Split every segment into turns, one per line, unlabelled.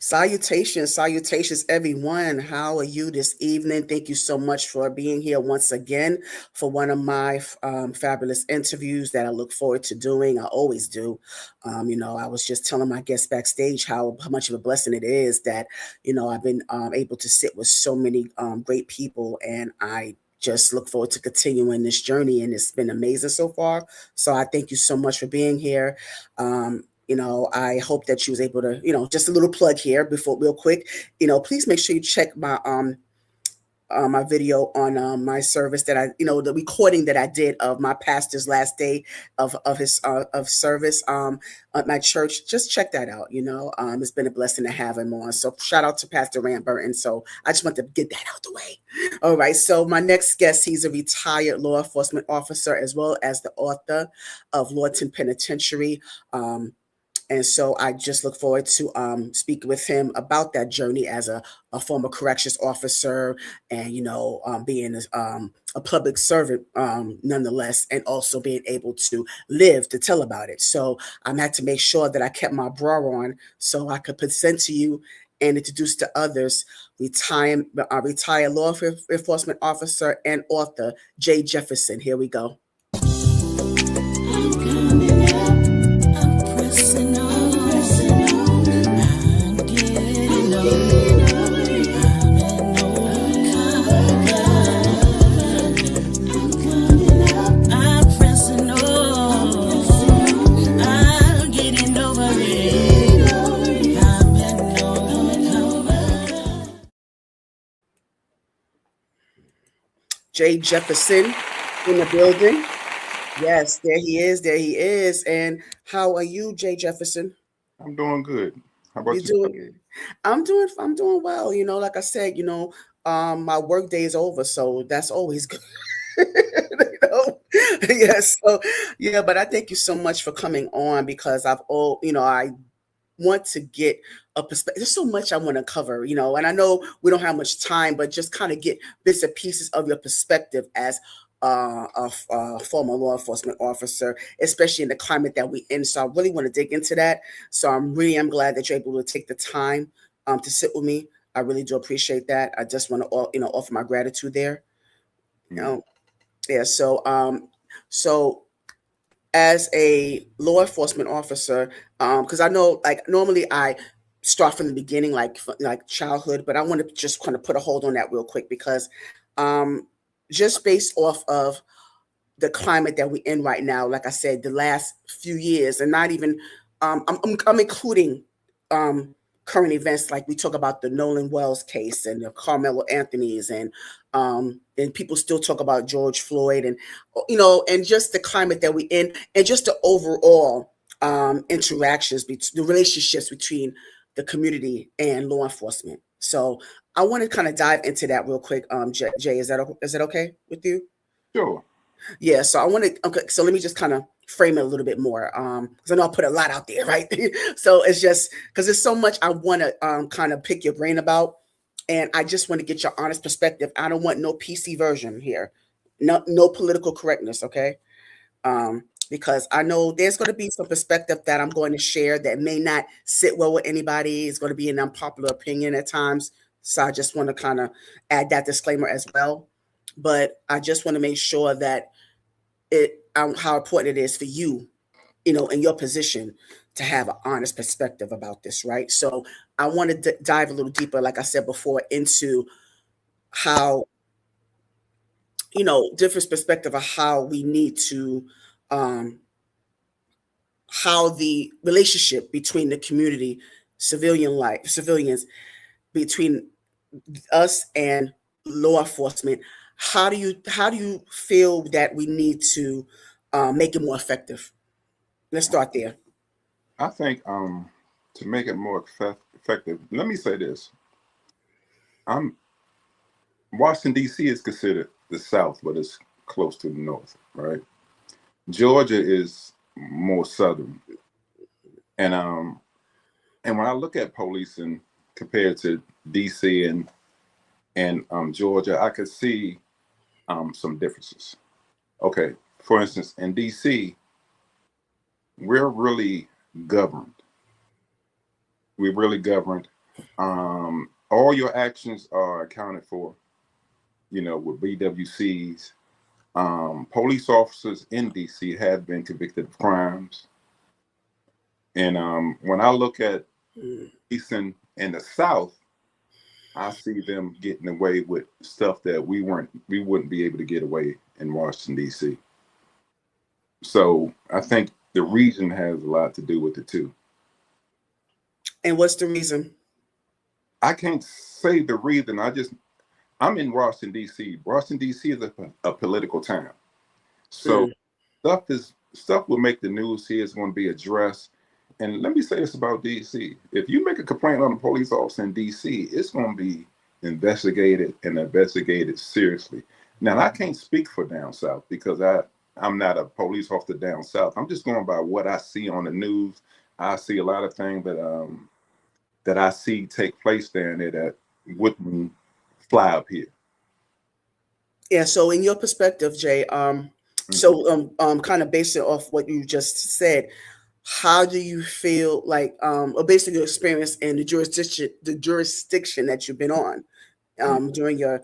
Salutations, salutations, everyone. How are you this evening? Thank you so much for being here once again for one of my fabulous interviews that I look forward to doing. I always do. I was just telling my guests backstage how much of a blessing it is that, I've been able to sit with so many great people, and I just look forward to continuing this journey, and it's been amazing so far. So I thank you so much for being here. I hope that you was able to, just a little plug here before real quick. Please make sure you check my video on my service that the recording that I did of my pastor's last day of his of service at my church. Just check that out. It's been a blessing to have him on. So shout out to Pastor Rand Burton. So I just want to get that out the way. All right. So my next guest, he's a retired law enforcement officer as well as the author of Lawton Penitentiary. And so I just look forward to speaking with him about that journey as a former corrections officer and, being a public servant nonetheless, and also being able to live to tell about it. So I had to make sure that I kept my bra on so I could present to you and introduce to others retired law enforcement officer and author Jay Jefferson. Here we go. Jay Jefferson in the building. Yes, there he is. There he is. And how are you, Jay Jefferson?
I'm doing good. How
You
about you?
doing good? I'm doing well. Like I said, my work day is over, so that's always good. Yes. So yeah, but I thank you so much for coming on because I want to get a perspective. There's so much I want to cover, and I know we don't have much time, but just kind of get bits and pieces of your perspective as a former law enforcement officer, especially in the climate that we in. So I really want to dig into that. So I'm glad that you're able to take the time to sit with me. I really do appreciate that. I just want to offer my gratitude there. You
Mm.
know, yeah. So as a law enforcement officer, because I know, like, normally I start from the beginning, like childhood, but I want to just kind of put a hold on that real quick because um, just based off of the climate that we're in right now, like I said, the last few years, and not even, I'm including um, current events, like we talk about the Nolan Wells case and the Carmelo Anthony's, and people still talk about George Floyd, and and just the climate that we're in, and just the overall interactions, the relationships between the community and law enforcement. So I want to kind of dive into that real quick. Jay, is that okay with you?
Sure.
Yeah, so I want to. Okay, so let me just kind of frame it a little bit more, because I know I put a lot out there, right? So it's just because there's so much I want to kind of pick your brain about, and I just want to get your honest perspective. I don't want no PC version here, no political correctness, okay? Because I know there's going to be some perspective that I'm going to share that may not sit well with anybody. It's going to be an unpopular opinion at times, so I just want to kind of add that disclaimer as well. But I just want to make sure that how important it is for you, in your position, to have an honest perspective about this, right? So I want to dive a little deeper, like I said before, into how, different perspective of how we need to, um, how the relationship between the community, civilians, between us and law enforcement. How do you feel that we need to make it more effective? Let's start there.
I think to make it more effective, let me say this. I'm Washington D.C. is considered the South, but it's close to the North, right? Georgia is more southern, and when I look at policing compared to D.C. and Georgia, I could see some differences. Okay, for instance, in D.C., we're really governed. We're really governed. All your actions are accounted for, with BWCs. Police officers in DC have been convicted of crimes. And when I look at policing in the South, I see them getting away with stuff that we wouldn't be able to get away in Washington, D.C. So I think the region has a lot to do with it too.
And what's the reason?
I can't say the reason. I'm in Washington, D.C. Washington, D.C. is a political town. So stuff will make the news here. It's going to be addressed. And let me say this about DC. If you make a complaint on a police officer in DC, it's going to be investigated and investigated seriously. Now, I can't speak for down south because I'm not a police officer down south. I'm just going by what I see on the news. I see a lot of things that I see take place down there that wouldn't fly up here.
Yeah. So, in your perspective, Jay, kind of based it off what you just said, how do you feel like, or basically your experience in the jurisdiction that you've been on during your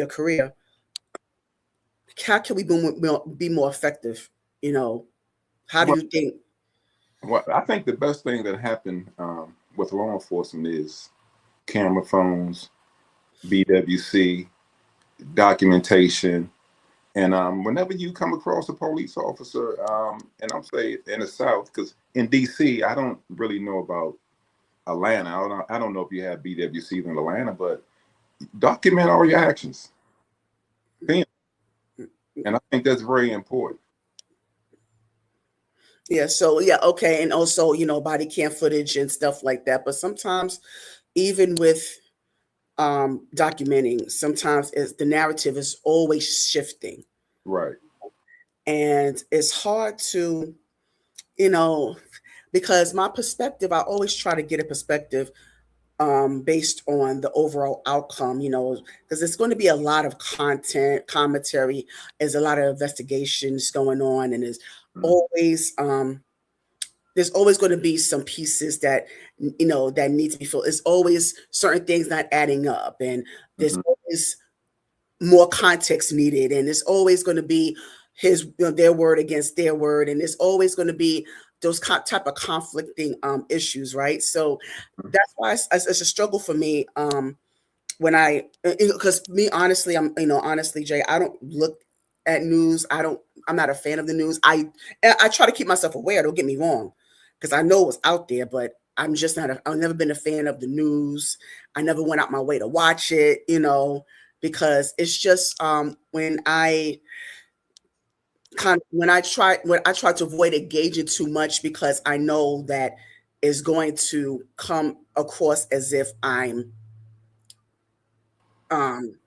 career? How can we be more effective? How do you think?
Well, I think the best thing that happened with law enforcement is camera phones, BWC, documentation. And whenever you come across a police officer, and I'm saying in the South, because in DC, I don't really know about Atlanta. I don't know if you have BWCs in Atlanta, but document all your actions. And I think that's very important.
Yeah. So yeah. Okay. And also, body cam footage and stuff like that. But sometimes, even with documenting, sometimes the narrative is always shifting.
Right.
And it's hard to, because my perspective, I always try to get a perspective based on the overall outcome, because there's going to be a lot of content, commentary, there's a lot of investigations going on, and always there's always going to be some pieces that that need to be filled. There's always certain things not adding up, and there's always more context needed, and there's always going to be their word against their word, and there's always going to be those type of conflicting issues, right? So that's why it's a struggle for me when because me honestly, honestly, Jay, I don't look at news. I'm not a fan of the news. I try to keep myself aware. Don't get me wrong, because I know what's out there, but I'm just not. I've never been a fan of the news. I never went out my way to watch it, because it's just when I try to avoid engaging too much, because I know that is going to come across as if um I'm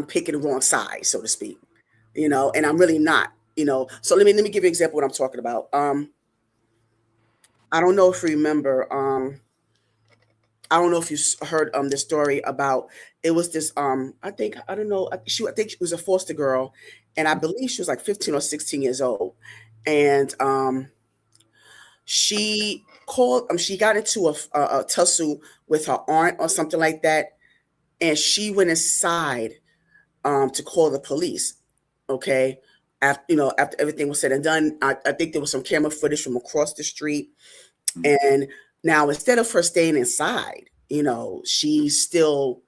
picking the wrong side, so to speak, and I'm really not, So let me give you an example of what I'm talking about. I don't know if you remember. I don't know if you heard the story about, it was this I think, I don't know, I think she was a foster girl, and I believe she was like 15 or 16 years old, and she got into a tussle with her aunt or something like that, and she went inside to call the police. Okay, after everything was said and done, I think there was some camera footage from across the street, and now instead of her staying inside, she still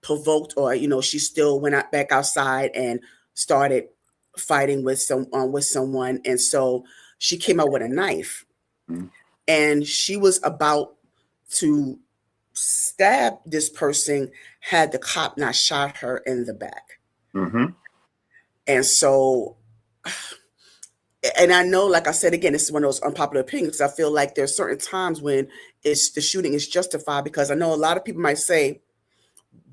provoked, or she still went back outside and started fighting with someone, and so she came out with a knife, and she was about to stab this person had the cop not shot her in the back. And so, and I know, like I said, again, this is one of those unpopular opinions. I feel like there's certain times when the shooting is justified, because I know a lot of people might say,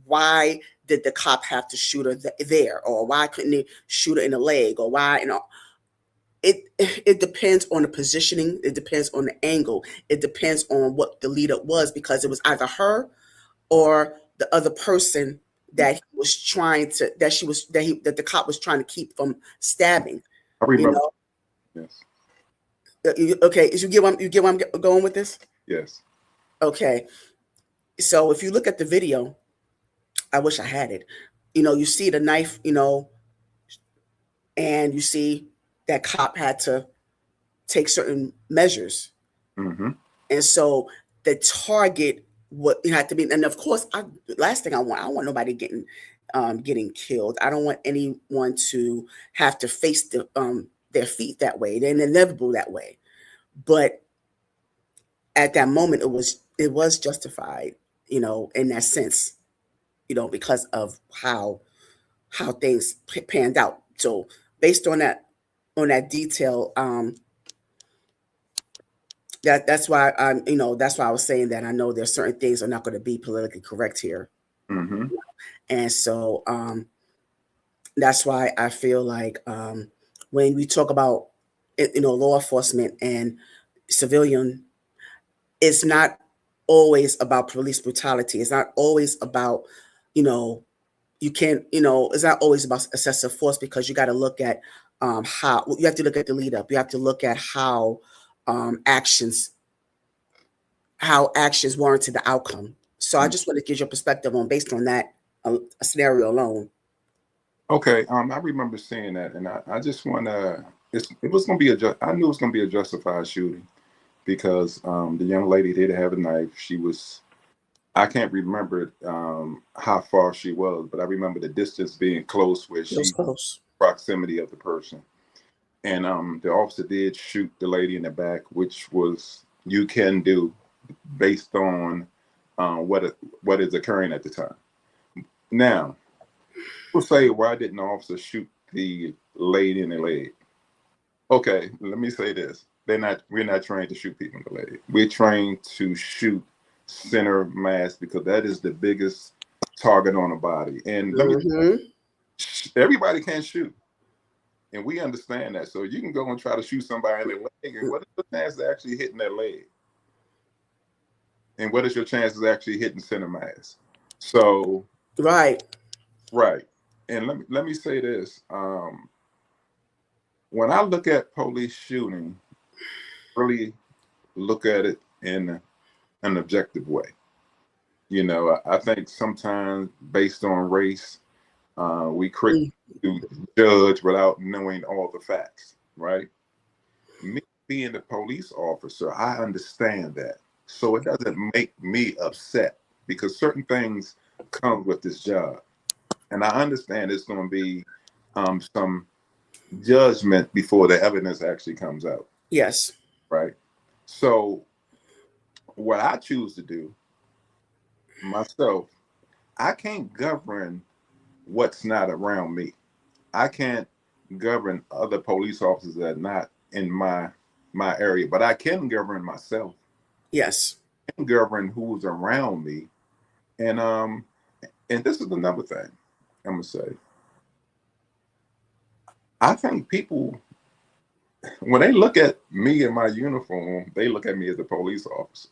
why did the cop have to shoot her there, or why couldn't he shoot her in the leg, or why, it depends on the positioning, it depends on the angle, it depends on what the lead up was, because it was either her or the other person that he was trying to that the cop was trying to keep from stabbing.
I remember. Yes.
Okay, you get where I'm going with this?
Yes.
Okay. So if you look at the video, I wish I had it. You see the knife, and you see that cop had to take certain measures.
Mm-hmm.
And so the target what you had to be, and of course, last thing I don't want nobody getting killed. I don't want anyone to have to face their feet that way. They're inevitable that way. But at that moment, it was justified, in that sense, because of how things panned out. So based on that detail, that's why I was saying that I know there's certain things are not going to be politically correct here,
Mm-hmm.
and so that's why I feel like when we talk about law enforcement and civilian, it's not always about police brutality. It's not always about you know you can't it's not always about excessive force, because you got to look at how you have to look at the lead up. You have to look at um, actions how actions warranted the outcome. So I just want to get your perspective on based on that scenario alone.
Okay. I remember seeing that, and I just want to. It was going to be I knew it was going to be a justified shooting because the young lady did have a knife. She was. I can't remember how far she was, but I remember the distance being close where
It was
she
close.
proximity of the person. And the officer did shoot the lady in the back, which was you can do based on what is occurring at the time. Now, we'll say, why didn't the officer shoot the lady in the leg? Okay, let me say this: we're not trained to shoot people in the leg. We're trained to shoot center mass because that is the biggest target on the body. And
Mm-hmm.
everybody can't shoot. And we understand that. So you can go and try to shoot somebody in their leg, and what is the chance of actually hitting their leg? And what is your chances of actually hitting center mass? So,
Right.
right. And let me say this. When I look at police shooting, really look at it in an objective way. I think sometimes based on race, we quick
Mm.
to judge without knowing all the facts, right? Me being a police officer, I understand that. So it doesn't make me upset because certain things come with this job. And I understand it's going to be some judgment before the evidence actually comes out,
Yes.
right? So what I choose to do myself, I can't govern what's not around me. I can't govern other police officers that are not in my area, but I can govern myself.
Yes.
I can govern who's around me. And this is another thing I'm gonna say. I think people when they look at me in my uniform, they look at me as a police officer.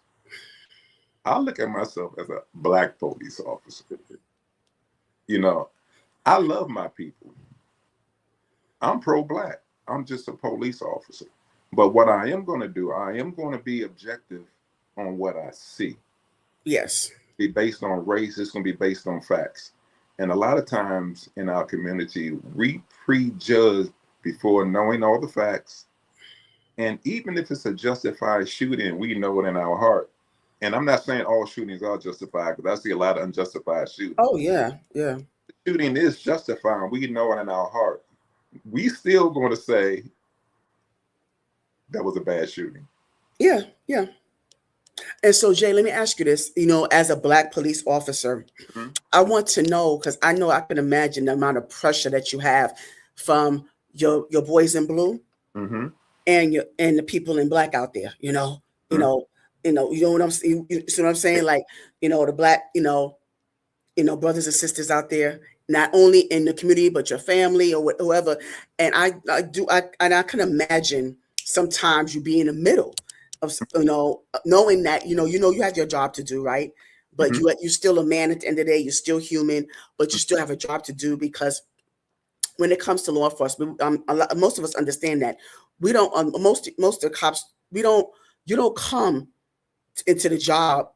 I look at myself as a black police officer. You know, I love my people. I'm pro-black. I'm just a police officer. But what I am going to do, I am going to be objective on what I see.
Yes.
Be based on race. It's going to be based on facts. And a lot of times in our community, we prejudge before knowing all the facts. And even if it's a justified shooting, we know it in our heart. And I'm not saying all shootings are justified because I see a lot of unjustified shootings.
Oh yeah. Yeah.
Shooting is justified. We know it in our heart. We still going to say that was a bad shooting.
Yeah. Yeah. And so, Jay, let me ask you this. As a black police officer,
Mm-hmm.
I want to know, because I know I can imagine the amount of pressure that you have from your boys in blue
Mm-hmm.
and the people in black out there. What I'm you see what I'm saying? Like, the black, brothers and sisters out there, not only in the community but your family or whoever. And I can imagine sometimes you be in the middle of knowing that you have your job to do, right? But
Mm-hmm.
you're still a man at the end of the day. You're still human, but you still have a job to do, because when it comes to law enforcement, most of us understand that we don't. Most of the cops, we don't. You don't come into the job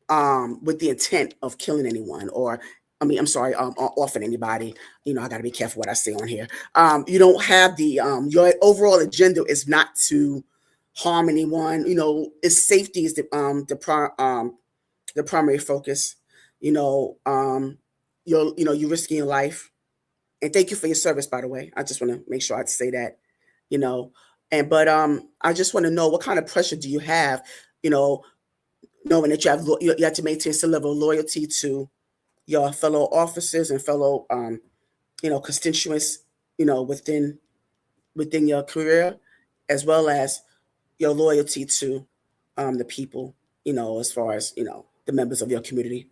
with the intent of killing anyone, or I mean, I'm sorry, offing anybody. I got to be careful what I say on here. You don't have your overall agenda is not to harm anyone. It's safety is the primary focus. You're risking your life. And thank you for your service, by the way. I just want to make sure I say that. You know, but I just want to know, what kind of pressure do you have? You know, knowing that you have to maintain some level of loyalty to your fellow officers and fellow constituents, within your career, as well as your loyalty to the people, as far as the members of your community.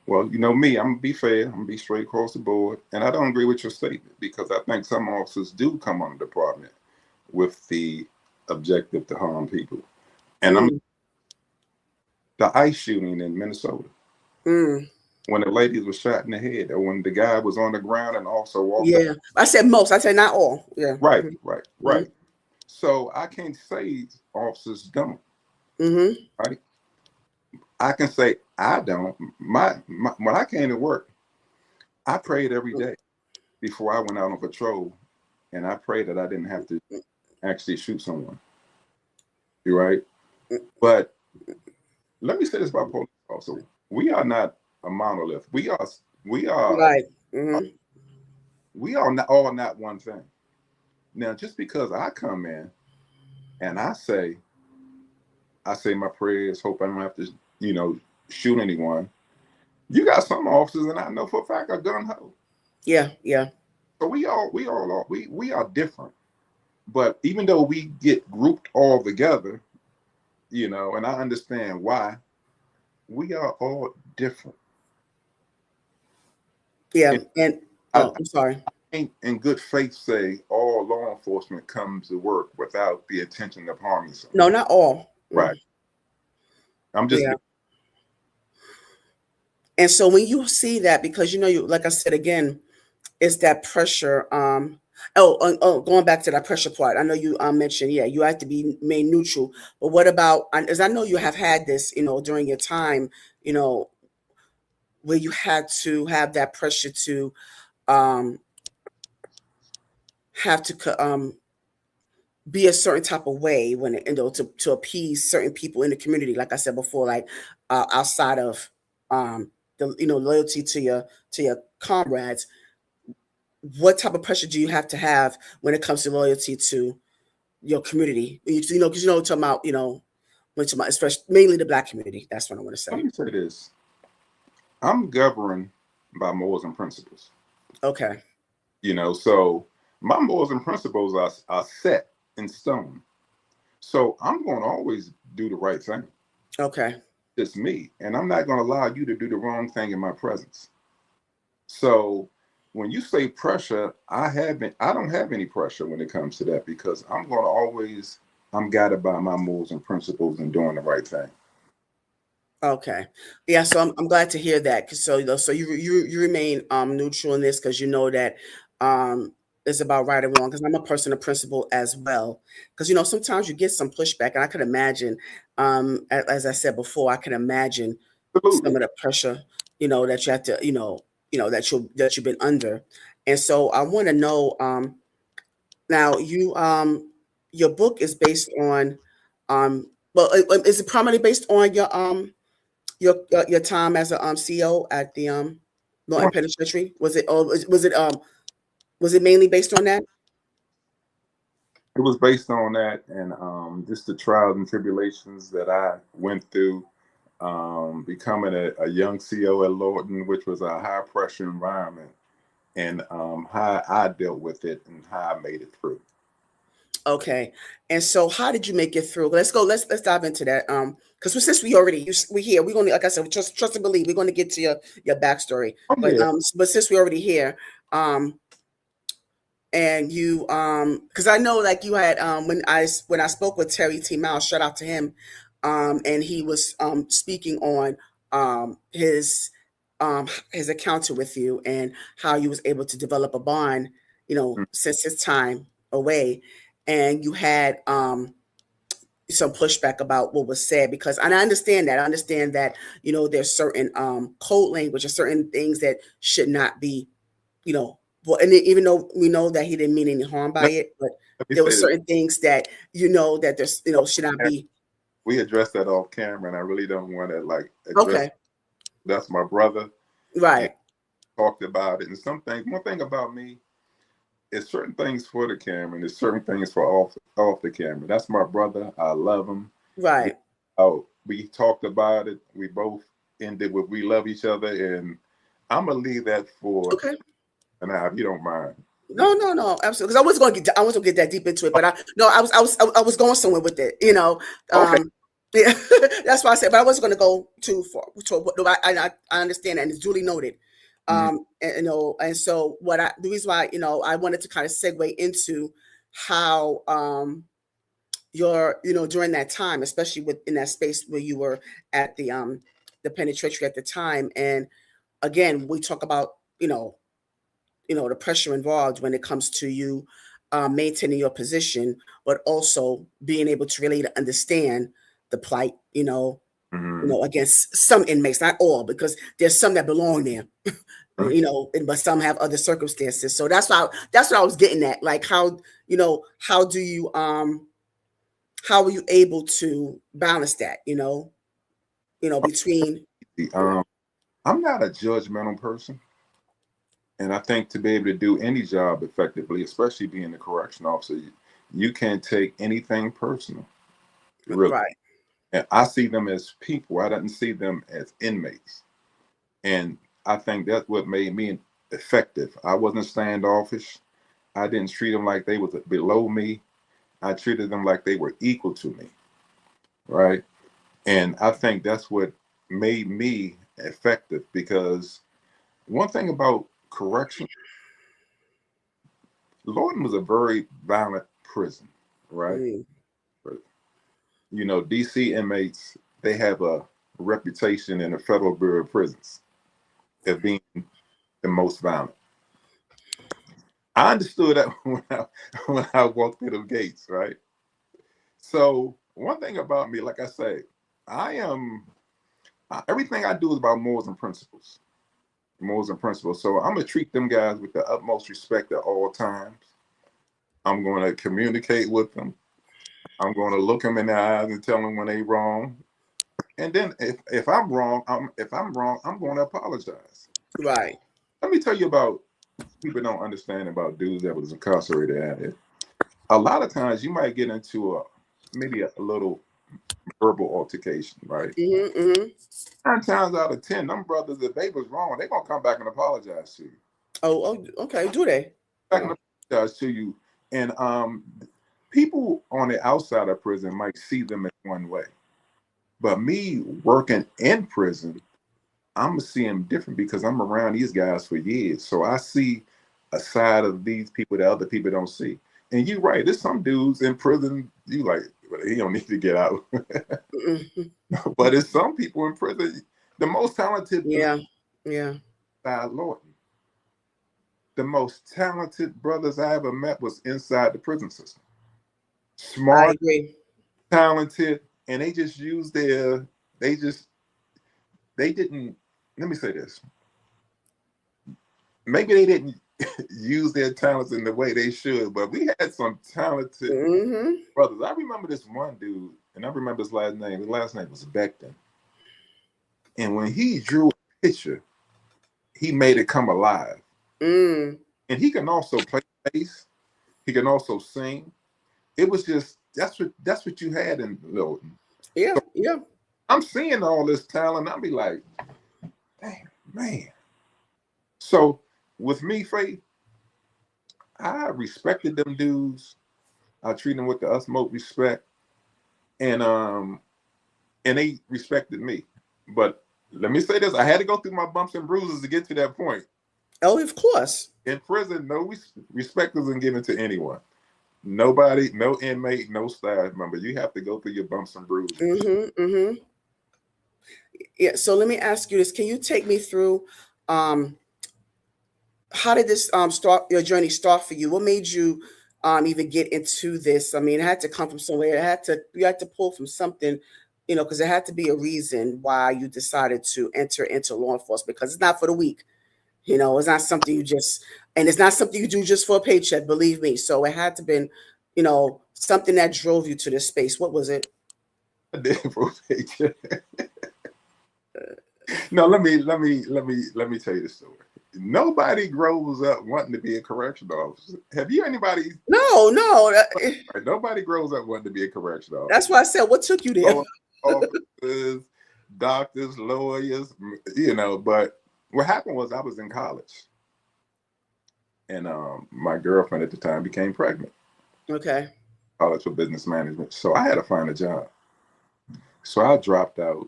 Well, me, I'm gonna be fair, I'm gonna be straight across the board, and I don't agree with your statement because I think some officers do come on the department with the objective to harm people. And
Mm.
the ICE shooting in Minnesota,
Mm.
when the lady was shot in the head, or when the guy was on the ground and also walked out.
Yeah, I said most. I said not all. Yeah.
Right,
Mm-hmm.
right,
Mm-hmm.
right. So I can't say officers don't.
Mm-hmm.
Right? I can say I don't. My when I came to work, I prayed every day before I went out on patrol, and I prayed that I didn't have to actually shoot someone. You're right. But let me say this about police also. We are not a monolith. We are
Right. Mm-hmm.
we are not all not one thing. Now, just because I come in and I say my prayers, hope I don't have to, shoot anyone. You got some officers, and I know for a fact are gun ho.
Yeah. Yeah.
So we are different. But even though we get grouped all together, and I understand why, we are all different.
Yeah.
And
I'm
I
sorry.
ain't in good faith say all law enforcement comes to work without the intention of harming someone.
No, not all.
Right. I'm just.
Yeah. And so when you see that, because you like I said again, it's that pressure. Going back to that pressure part, I know you mentioned, yeah, you have to be made neutral. But what about, as I know you have had this, during your time, where you had to have that pressure to um, have to be a certain type of way when to appease certain people in the community, like I said before, like outside of the loyalty to your comrades. What type of pressure do you have to have when it comes to loyalty to your community? Because talking about when talking about, especially mainly the Black community. That's what I want to
Let
say.
me say this: I'm governed by morals and principles.
Okay.
So my morals and principles are set in stone. So I'm going to always do the right thing.
Okay.
It's me, and I'm not going to allow you to do the wrong thing in my presence. So when you say pressure, I don't have any pressure when it comes to that because I'm guided by my morals and principles and doing the right thing.
Okay. Yeah. So I'm glad to hear that. 'Cause so you remain neutral in this, because you know that um it's about right or wrong. Because I'm a person of principle as well. Because sometimes you get some pushback, and I could imagine, as I said before, I can imagine some
Absolutely.
of the pressure, that you have to, that you've been under. And so I want to know, now your book is based on, well, is it primarily based on your time as a CEO at the law and penitentiary? Was it, or was it mainly based on that?
It was based on that and just the trials and tribulations that I went through becoming a young CO at Lawton, which was a high pressure environment, and how I dealt with it and how I made it through.
Okay. And so how did you make it through? Let's go. Let's dive into that. Because since we here, we're gonna, like I said, trust and believe. We're gonna get to your backstory.
Oh
But
yeah.
but since we're already here, and you because I know, like, you had when I spoke with Terry T. Miles, shout out to him, and he was speaking on his encounter with you, and how you was able to develop a bond, since his time away. And you had some pushback about what was said, because, and I understand that. I understand that, there's certain code language or certain things that should not be, well, and even though we know that he didn't mean any harm by
Let,
it, but
let me
there were
say this.
certain things that, that there's, should not be.
We addressed that off camera, and I really don't want to like address.
Okay.
That's my brother.
Right.
And talked about it, and some things. One thing about me is certain things for the camera, and there's certain things for off the camera. That's my brother. I love him.
Right.
We talked about it. We both ended with we love each other, and I'm gonna leave that for.
Okay.
And now, if you don't mind.
No, absolutely. Because I wasn't going to get that deep into it, but I was going somewhere with it,
Okay.
Yeah, that's why I said, but I wasn't going to go too far. I understand that, and it's duly noted.
Mhm.
And so the reason why, I wanted to kind of segue into how, during that time, especially in that space where you were at the penitentiary at the time. And again, we talk about, the pressure involved when it comes to you maintaining your position, but also being able to really understand the plight,
Mhm.
against some inmates, not all, because there's some that belong there, but some have other circumstances. So that's what I was getting at. Like how do you how were you able to balance that, between.
Um, I'm not a judgmental person. And I think to be able to do any job effectively, especially being a correction officer, you can't take anything personal, really.
Right.
And I see them as people. I didn't see them as inmates. And I think that's what made me effective. I wasn't standoffish. I didn't treat them like they was below me. I treated them like they were equal to me, right? And I think that's what made me effective, because one thing about correction, Lawton was a very violent prison, right?
Mm.
But, DC inmates, they have a reputation in the Federal Bureau of Prisons as being the most violent. I understood that when I walked through the gates, right? So one thing about me, like I say, I am everything I do is about morals and principles. Morals and principles. So I'm gonna treat them guys with the utmost respect at all times. I'm going to communicate with them. I'm going to look them in the eyes and tell them when they wrong. And then if I'm wrong, I'm going to apologize.
Right.
Let me tell you about people don't understand about dudes that was incarcerated at it. A lot of times you might get into maybe a little verbal altercation, right?
Mm-hmm, mm-hmm.
9 times out of 10, them brothers, if they was wrong, they gonna come back and apologize to you.
Oh, okay. Do they?
Back and apologize to you. And people on the outside of prison might see them in one way. But me working in prison, I'm gonna see them different because I'm around these guys for years. So I see a side of these people that other people don't see. And you're right, there's some dudes in prison, you like, well, he don't need to get out.
Mm-hmm.
But it's some people in prison, the most talented
Yeah. Yeah.
Lorton. The most talented brothers I ever met was inside the prison system.
I
Smart,
agree.
talented, and they just used they just, they didn't, let me say this. Maybe they didn't use their talents in the way they should, but we had some talented
Mm-hmm.
brothers. I remember this one dude, and I remember his last name. His last name was Beckton. And when he drew a picture, he made it come alive.
Mm.
And he can also play bass. He can also sing. It was just that's what you had in Lilton.
Yeah.
So
Yeah.
I'm seeing all this talent. I'll be like, damn, man. So with me, Faith, I respected them dudes. I treated them with the utmost respect, and they respected me. But let me say this: I had to go through my bumps and bruises to get to that point.
Oh, of course.
In prison, no respect isn't given to anyone. Nobody, no inmate, no staff member. You have to go through your bumps and bruises.
Mm-hmm. Mm-hmm. Yeah. So let me ask you this: can you take me through, um, how did this start your journey start for you? What made you even get into this. I mean, it had to come from somewhere. You had to pull from something, because there had to be a reason why you decided to enter into law enforcement, because it's not for the weak. It's not something and it's not something you do just for a paycheck, believe me. So it had to been, something that drove you to this space. What was it?
I did for a paycheck. No, let me tell you the story. Nobody grows up wanting to be a correctional officer. Have you anybody?
No.
Nobody grows up wanting to be a correctional officer.
That's why I said, what took you there?
Officers, doctors, lawyers, But what happened was I was in college, and my girlfriend at the time became pregnant.
Okay.
College for business management. So I had to find a job. So I dropped out,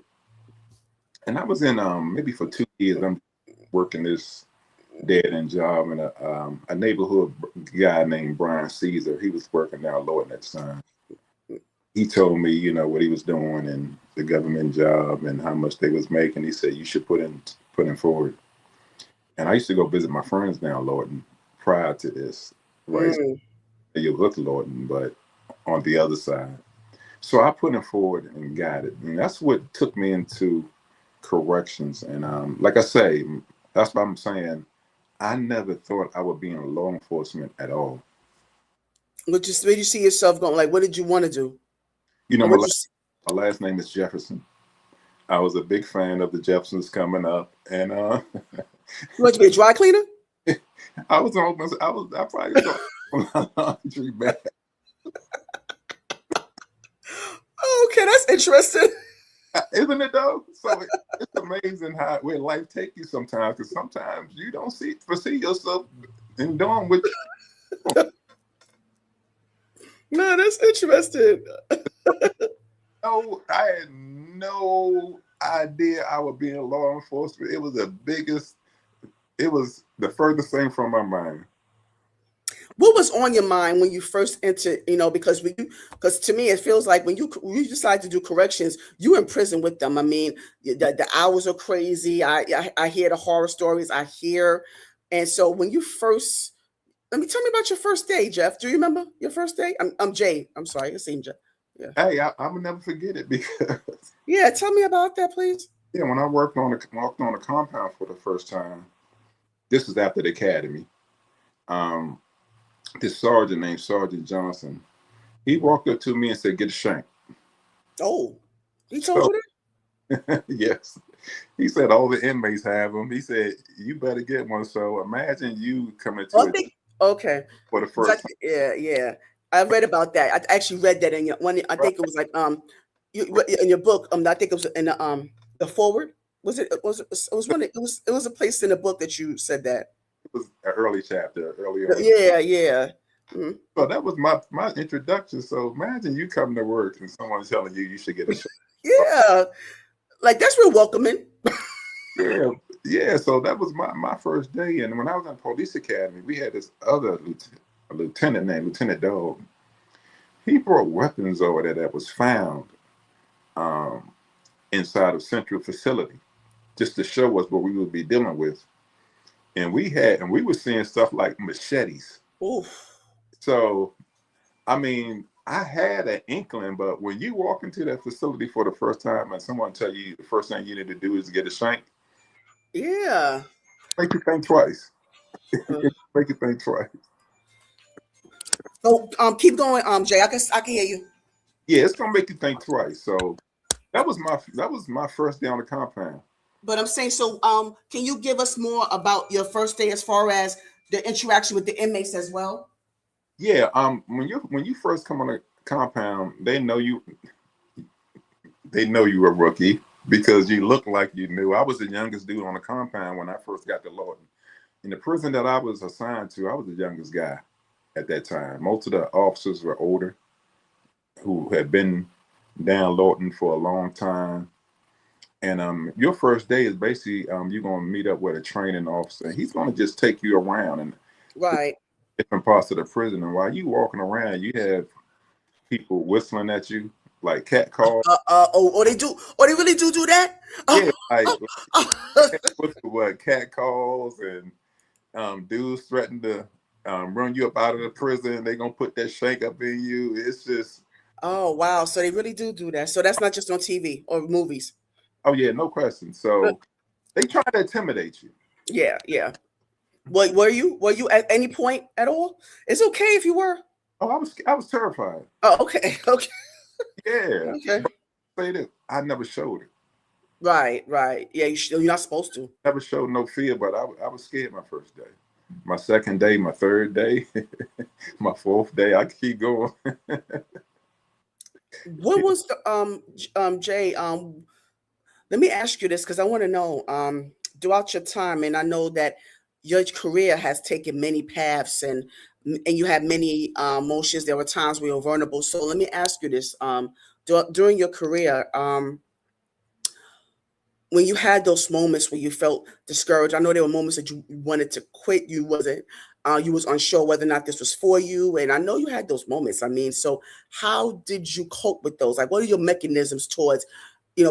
and I was in maybe for 2 years. I'm working this dead end job in a neighborhood guy named Brian Caesar. He was working down Lord at the time. He told me, what he was doing and the government job and how much they was making. He said, you should put in forward. And I used to go visit my friends down Lorton prior to this, right? You look Lorton, but on the other side. So I put in forward and got it. And that's what took me into corrections. And like I say, that's why I'm saying I never thought I would be in law enforcement at all.
Where did you see yourself going? Like, what did you want to do?
My last name is Jefferson. I was a big fan of the Jeffersons coming up, and
you want to be a dry cleaner?
I probably was on my laundry bag.
Okay, that's interesting.
Isn't it though? So it's amazing where life takes you sometimes, because sometimes you don't foresee yourself in doing what.
No, that's interesting.
No, I had no idea I would be in law enforcement. It was the furthest thing from my mind.
What was on your mind when you first entered, because to me, it feels like when you decide to do corrections, you're in prison with them. I mean, the hours are crazy. I hear the horror stories I hear. And so when you first, tell me about your first day, Jeff. Do you remember your first day? I'm Jay. I'm sorry. It seemed Jeff. Yeah.
Hey, I will never forget it because.
Yeah, tell me about that, please.
Yeah, when I walked on the compound for the first time, this was after the academy. This sergeant named Sergeant Johnson, he walked up to me and said, "Get a shank."
Oh, he told you
that? Yes. He said all the inmates have them. He said, "You better get one." So imagine you coming to
okay.
For the first time.
Yeah. I read about that. I actually read that in your one. I think it was like in your book. I think it was in the forward. Was it? It was a place in the book that you said that.
It was an early chapter, earlier.
Yeah. Mm-hmm.
So that was my introduction. So imagine you come to work and someone's telling you should get a shot.
Yeah, like that's real welcoming.
Yeah. So that was my first day. And when I was in police academy, we had this other lieutenant named Lieutenant Dog. He brought weapons over there that was found inside of Central Facility, just to show us what we would be dealing with. And we were seeing stuff like machetes.
Oof.
So, I mean, I had an inkling, but when you walk into that facility for the first time and someone tell you the first thing you need to do is get a shank,
yeah,
make you think twice. Make you think twice.
So keep going, Jay. I can hear you.
Yeah, it's gonna make you think twice. So that was my first day on the compound.
But I'm saying, so can you give us more about your first day as far as the interaction with the inmates as well?
Yeah, when you first come on the compound, they know you a rookie because you look like you knew. I was the youngest dude on the compound when I first got to Lawton. In the prison that I was assigned to, I was the youngest guy at that time. Most of the officers were older, who had been down Lawton for a long time. And your first day is basically you're gonna meet up with a training officer. He's gonna just take you around and different parts of the prison. And while you walking around, you have people whistling at you like cat calls.
They do. Oh, they really do that?
Yeah, what cat calls and dudes threaten to run you up out of the prison. They're gonna put that shank up in you. It's just,
Oh, wow. So they really do that. So that's not just on TV or movies.
oh yeah, no question.
But
So they try to intimidate you.
yeah, yeah. Were you at any point at all? It's okay if you were.
Oh, I was terrified.
Oh, okay. Okay.
Yeah,
Okay.
but say this, I never showed it.
Right, right. Yeah, you're not supposed to.
Never showed no fear, but I was scared my first day, my second day, my third day, my fourth day. I could keep going.
What was the Jay, let me ask you this because I want to know throughout your time, and I know that your career has taken many paths and you had many motions. There were times where you were vulnerable. So let me ask you this: during your career, when you had those moments where you felt discouraged, I know there were moments that you wanted to quit. You was unsure whether or not this was for you, and I know you had those moments. I mean, so how did you cope with those? Like, what are your mechanisms towards,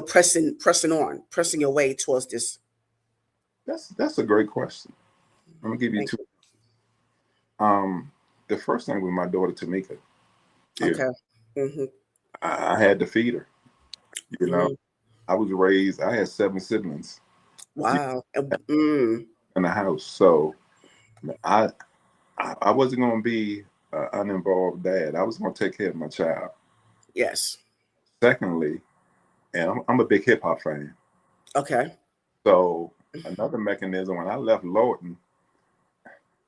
pressing your way towards this?
That's a great question. I'm gonna give you
Thank
two. Um, the first thing with my daughter Tamika,
you.
you know,
Okay. Hmm.
I had to feed her. You know,
Hmm.
I was raised. I had seven siblings
Wow. Mm,
in the house, so I I wasn't gonna be an uninvolved dad. I was gonna take care of my child.
yes.
Secondly, and I'm a big hip hop fan,
Okay.
so another mechanism when I left Lawton,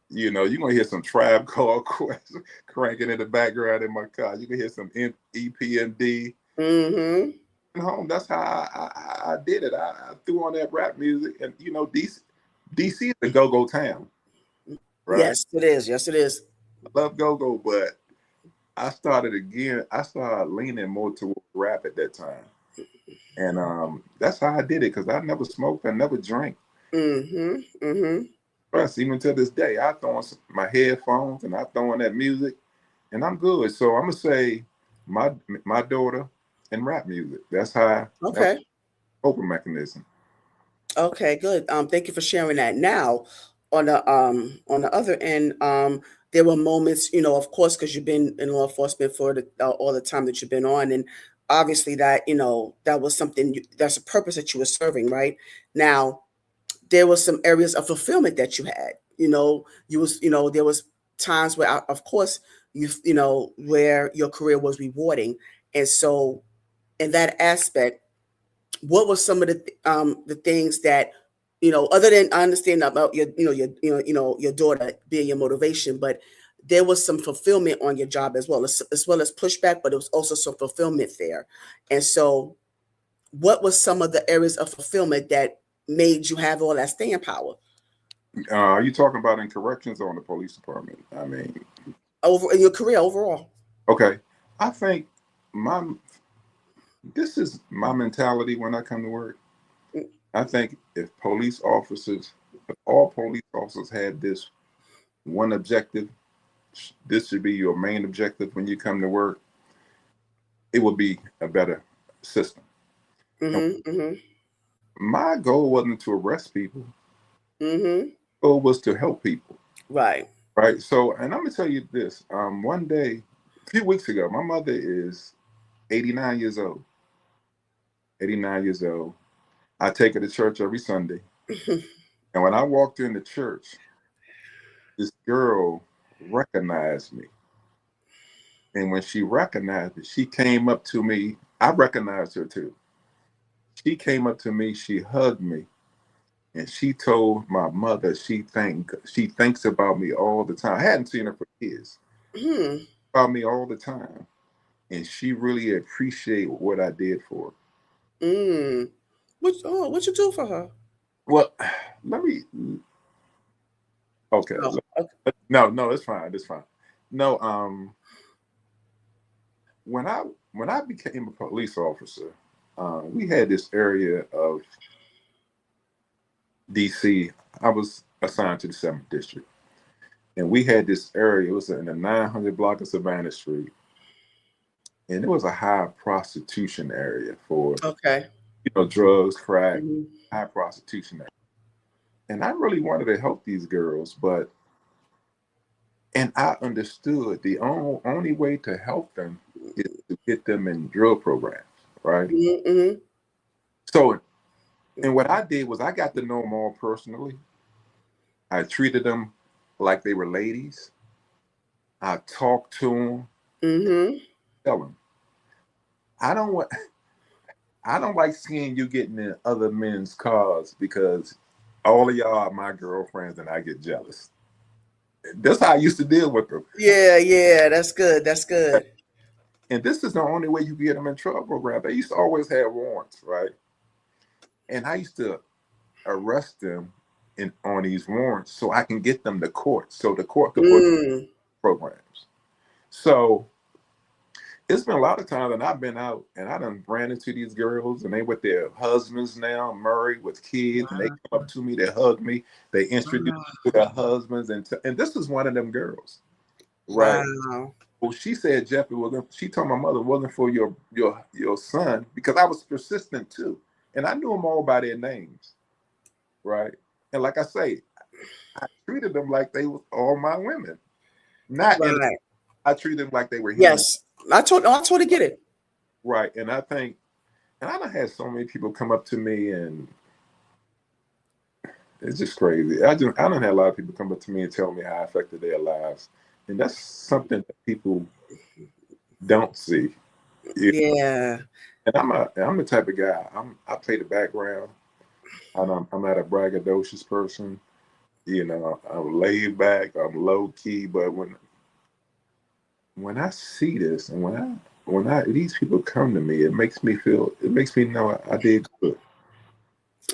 you're gonna hear some Tribe Called Quest cranking in the background in my car. You can hear some EPMD.
Hmm.
Home. That's how I did it. I threw on that rap music, and DC is a go-go town, right?
Yes, it is. Yes, it is.
I love go-go, but I started again. I started leaning more toward rap at that time, and that's how I did it because I never smoked, I never drank.
Hmm. Hmm.
Plus, even to this day, I throw on my headphones and I throw on that music, and I'm good. So I'm gonna say my my daughter and rap music. That's
Okay.
open mechanism.
Okay, good. Thank you for sharing that. Now, on the other end, there were moments, of course, because you've been in law enforcement for all the time that you've been on, and obviously that that was something that's a purpose that you were serving, right? Now, there was some areas of fulfillment that you had. There was times where, of course, where your career was rewarding, and so in that aspect, what were some of the things that, other than I understand about your daughter being your motivation, but there was some fulfillment on your job as well as pushback, but it was also some fulfillment there. And so what was some of the areas of fulfillment that made you have all that staying power
Are you talking about in corrections or in the police department? I mean,
over in your career overall?
okay. I think my this is my mentality when I come to work.
Mm,
I think if all police officers had this one objective, this should be your main objective when you come to work, it would be a better system. And
mhm, mhm,
my goal wasn't to arrest people.
mhm.
My goal was to help people.
Right.
Right. So, and I'm gonna tell you this. One day, a few weeks ago, my mother is 89 years old. 89 years old. I take her to church every Sunday. And when I walked in the church, this girl recognized me. And when she recognized me, she came up to me. I recognized her too. She came up to me, she hugged me, and she told my mother she thinks about me all the time. I hadn't seen her for years.
Hmm.
About me all the time. And she really appreciated what I did for her.
Mm. What you do for her?
Well, let me okay.
Oh, okay.
No, it's fine. It's fine. No, when I became a police officer, we had this area of DC. I was assigned to the 7th district, and we had this area. It was in the 900 block of Savannah Street, and it was a high prostitution area for
Okay.
drugs, crack,
Mhm.
high prostitution area. And I really wanted to help these girls, but And I understood the only way to help them is to get them in drill programs, right?
Mm-hmm.
So, and what I did was I got to know them all personally. I treated them like they were ladies. I talked to them,
Mm-hmm.
tell them, I don't want, I don't like seeing you getting in other men's cars because all of y'all are my girlfriends and I get jealous. That's how I used to deal with them.
Yeah, yeah, that's good. That's good.
And this is the only way you can get them in trouble program. They used to always have warrants, right? And I used to arrest them on these warrants so I can get them to court, so the court could put
Mm.
programs. So it's been a lot of times that I've been out and I done ran into these girls and they with their husbands now, married with kids, and they
Wow.
come up to me, they hug me, they introduce
Wow.
me to their husbands, and this is one of them girls, right?
Wow.
Well, she said, Jeffrey, she told my mother, wasn't for your son, because I was persistent too. And I knew them all by their names, right? And like I say, I treated them like they was all my women. Not in
Right.
I treated them like they were human.
Yes. I totally get it.
Right. And I think, and I done had so many people come up to me and it's just crazy. I done had a lot of people come up to me and tell me how I affected their lives. And that's something that people don't see.
Yeah.
And I'm the type of guy. I play the background. I'm not a braggadocious person. I'm laid back. I'm low key. But when I see this, and when these people come to me, it makes me know I did good.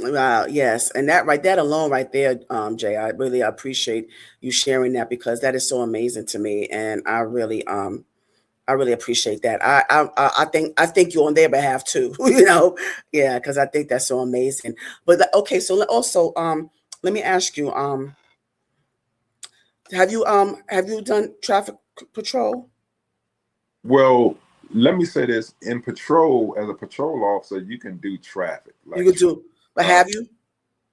Wow, yes. And that alone right there, Jay, I really appreciate you sharing that because that is so amazing to me. And I really appreciate that. I think you on their behalf too, yeah, because I think that's so amazing. But okay, so also let me ask you, have you done traffic patrol?
Well, let me say this: in patrol, as a patrol officer, you can do traffic.
You
Like,
could do, but
uh,
have you?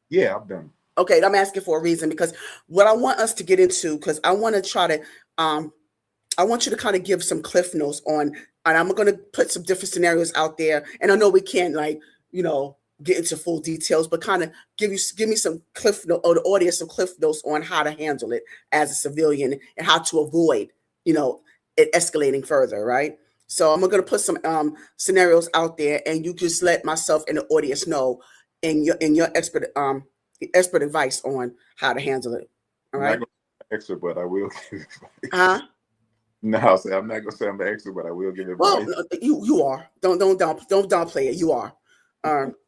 yeah, I've done.
Okay, I'm asking for a reason because what I want us to get into, because I want to try to um I want you to kind of give some cliff notes on, and I'm going to put some different scenarios out there. And I know we can't you know, get into full details, but kind of give me some cliff note or the audience some cliff notes on how to handle it as a civilian and how to avoid, you know, it escalating further, right? So I'm going to put some scenarios out there, and you just let myself and the audience know in your expert advice on how to handle it. All
I'm not
right?
going to be an expert, but I will give advice.
Huh?
No, I'll say I'm not going to say I'm an expert, but I will give
Well,
advice.
no, you are. Don't downplay it. You are.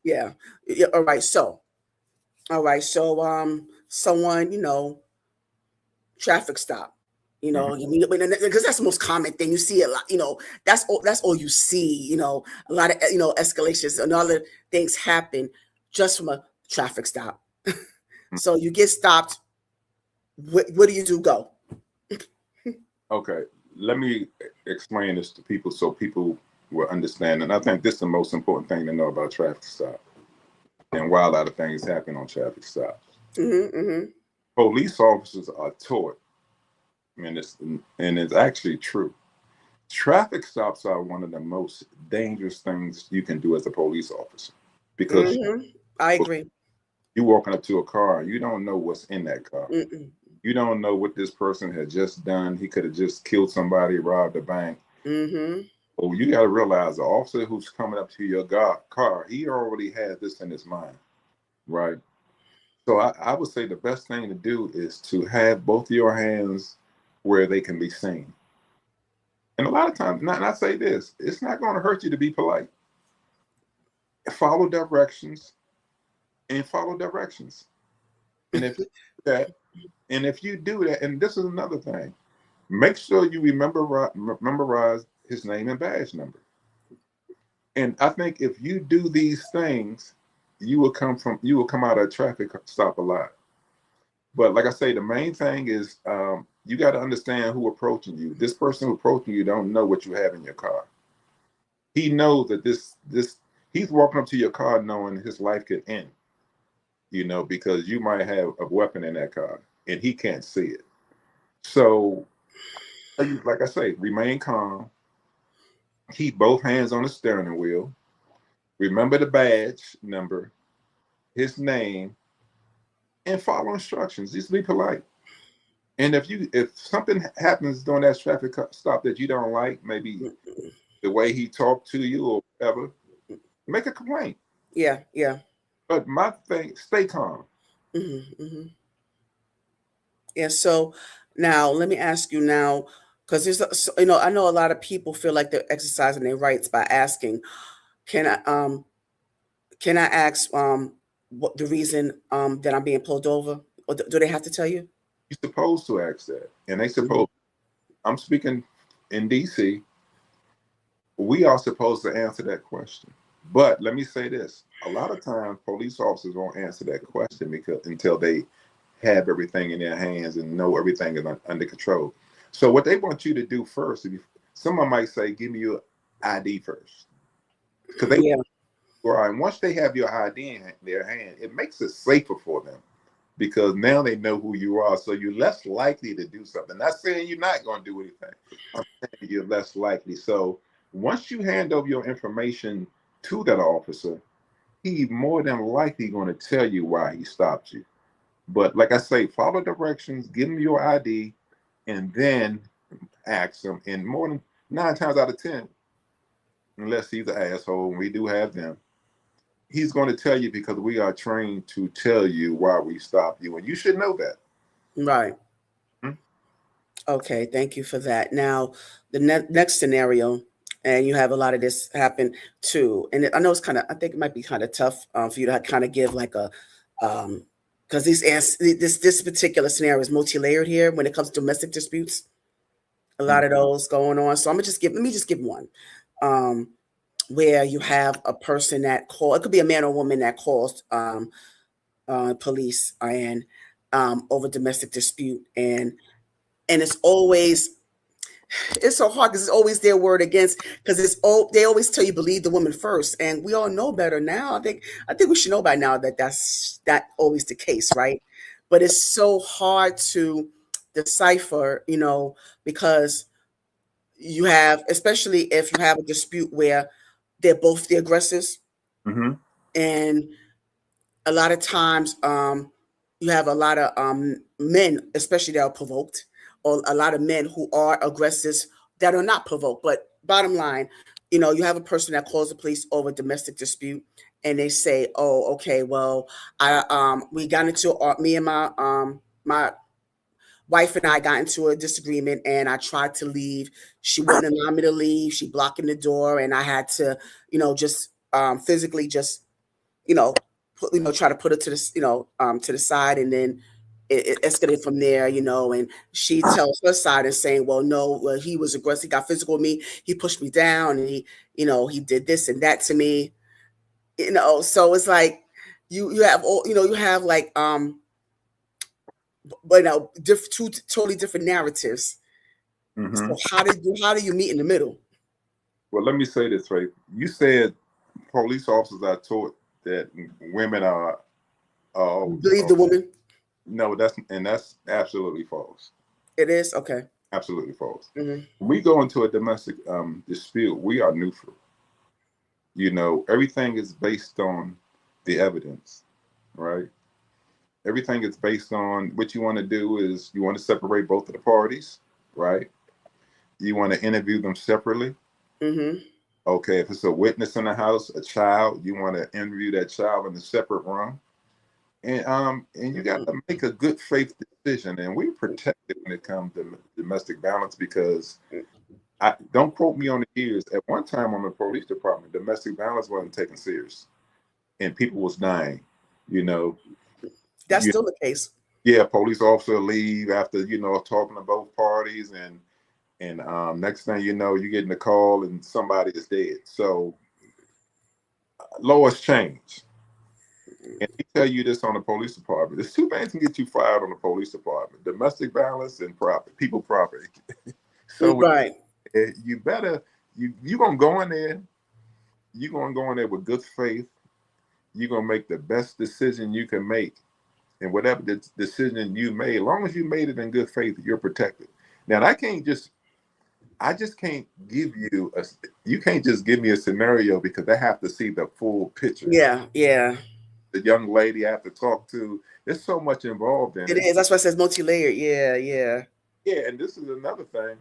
Yeah. Yeah. All right. So someone traffic stop.
Mhm.
Because that's the most common thing you see a lot. That's all you see. A lot of escalations and other things happen just from a traffic stop. So you get stopped. What do you do? Go.
Okay, let me explain this to people so people will understand. And I think this is the most important thing to know about traffic stops and why a lot of things happen on traffic stops.
Mm-hmm, mm-hmm.
Police officers are taught, and it's actually true. Traffic stops are one of the most dangerous things you can do as a police officer because
Mm-hmm. I agree.
you're walking up to a car, you don't know what's in that car.
Mm-mm.
You don't know what this person had just done. He could have just killed somebody, robbed a bank.
Mm-hmm.
Oh, you got to realize the officer who's coming up to your car, he already has this in his mind, right? So I would say the best thing to do is to have both of your hands where they can be seen. And a lot of times, not I say this, it's not going to hurt you to be polite. Follow directions and follow directions. And if that, and if you do that, and this is another thing, make sure you memorize his name and badge number. And I think if you do these things, you will come out of a traffic stop a lot. But like I say, the main thing is you got to understand who approaching you. This person who approaching you don't know what you have in your car. He knows that this he's walking up to your car knowing his life could end, because you might have a weapon in that car and he can't see it. So Like I say, remain calm, keep both hands on the steering wheel, remember the badge number, his name, and follow instructions. Just be polite. And if something happens during that traffic stop that you don't like, maybe the way he talked to you or whatever, make a complaint.
Yeah, yeah.
But my thing, stay calm.
Hmm. Yeah. So now let me ask you now, because I know a lot of people feel like they're exercising their rights by asking, can I, um, can I ask, what the reason, that I'm being pulled over? Or do they have to tell you?
You're supposed to ask that. And they
Hmm.
supposed, I'm speaking in DC, we are supposed to answer that question. But let me say this, a lot of times police officers won't answer that question because until they have everything in their hands and know everything is under control. So what they want you to do first, someone might say, give me your ID first. Because they
Yeah.
are, and once they have your ID in their hand, it makes it safer for them because now they know who you are. So you're less likely to do something. Not saying you're not going to do anything. I'm saying you're less likely. So once you hand over your information to that officer, he more than likely going to tell you why he stopped you. But like I say, follow directions, give him your ID, and then ask him. And more than 9 times out of 10, unless he's an asshole, and we do have them, he's going to tell you because we are trained to tell you why we stopped you, and you should know that.
Right.
Hmm?
Okay. Thank you for that. Now, the next scenario, and you have a lot of this happen too. And I know I think it might be kind of tough, for you to kind of give like a, um, because this particular scenario is multi-layered here when it comes to domestic disputes. A lot of those going on. So let me just give one. Um, where you have a person that call, it could be a man or woman that calls, police, and, over domestic dispute, and it's so hard because it's always their word against, because they always tell you believe the woman first, and we all know better now. I think we should know by now that that's not always the case, right? But it's so hard to decipher, because you have, especially if you have a dispute where they're both the aggressors,
Mm-hmm.
and a lot of times, you have a lot of, men, especially that are provoked, or a lot of men who are aggressors that are not provoked. But bottom line, you have a person that calls the police over domestic dispute, and they say, "Oh, okay, well, we got into, me and my wife and I got into a disagreement, and I tried to leave. She wouldn't allow me to leave. She blocking the door, and I had to, just, physically just, you know, try to put her to the side, and then it escalated from there, and she tells her side and saying, well, no, well, he was aggressive, he got physical with me, he pushed me down, and he did this and that to me, so it's like you have all, you have like, but two totally different narratives. So
Mm-hmm.
how do you meet in the middle?
Well, let me say this, right? You said police officers are taught that women are,
Believe the woman.
no, that's absolutely false.
It is okay.
Absolutely false.
Hmm.
When we go into a domestic dispute, we are neutral. Everything is based on the evidence, right? Everything is based on what you want to do is you want to separate both of the parties, right? You want to interview them separately.
Hmm.
Okay, if it's a witness in the house, a child, you want to interview that child in a separate room. And you got to make a good faith decision. And we protect it when it comes to domestic violence because I don't quote me on the years. At one time on the police department, domestic violence wasn't taken serious, and people was dying. You know,
That's
you,
still the case.
yeah, police officer leave after talking to both parties, and next thing you know, you get in the call and somebody is dead. So laws change. And he tell you this on the police department. There's two things can get you fired on the police department: domestic violence and people property. So
Right.
you better you gonna go in there. You're gonna go in there with good faith. You're gonna make the best decision you can make, and whatever the decision you made, as long as you made it in good faith, you're protected. Now I just can't give you you can't just give me a scenario because I have to see the full picture.
Yeah, yeah.
The young lady I have to talk to. There's so much involved in
It
it.
is. That's why it says multi-layered. Yeah, yeah.
Yeah, and this is another thing.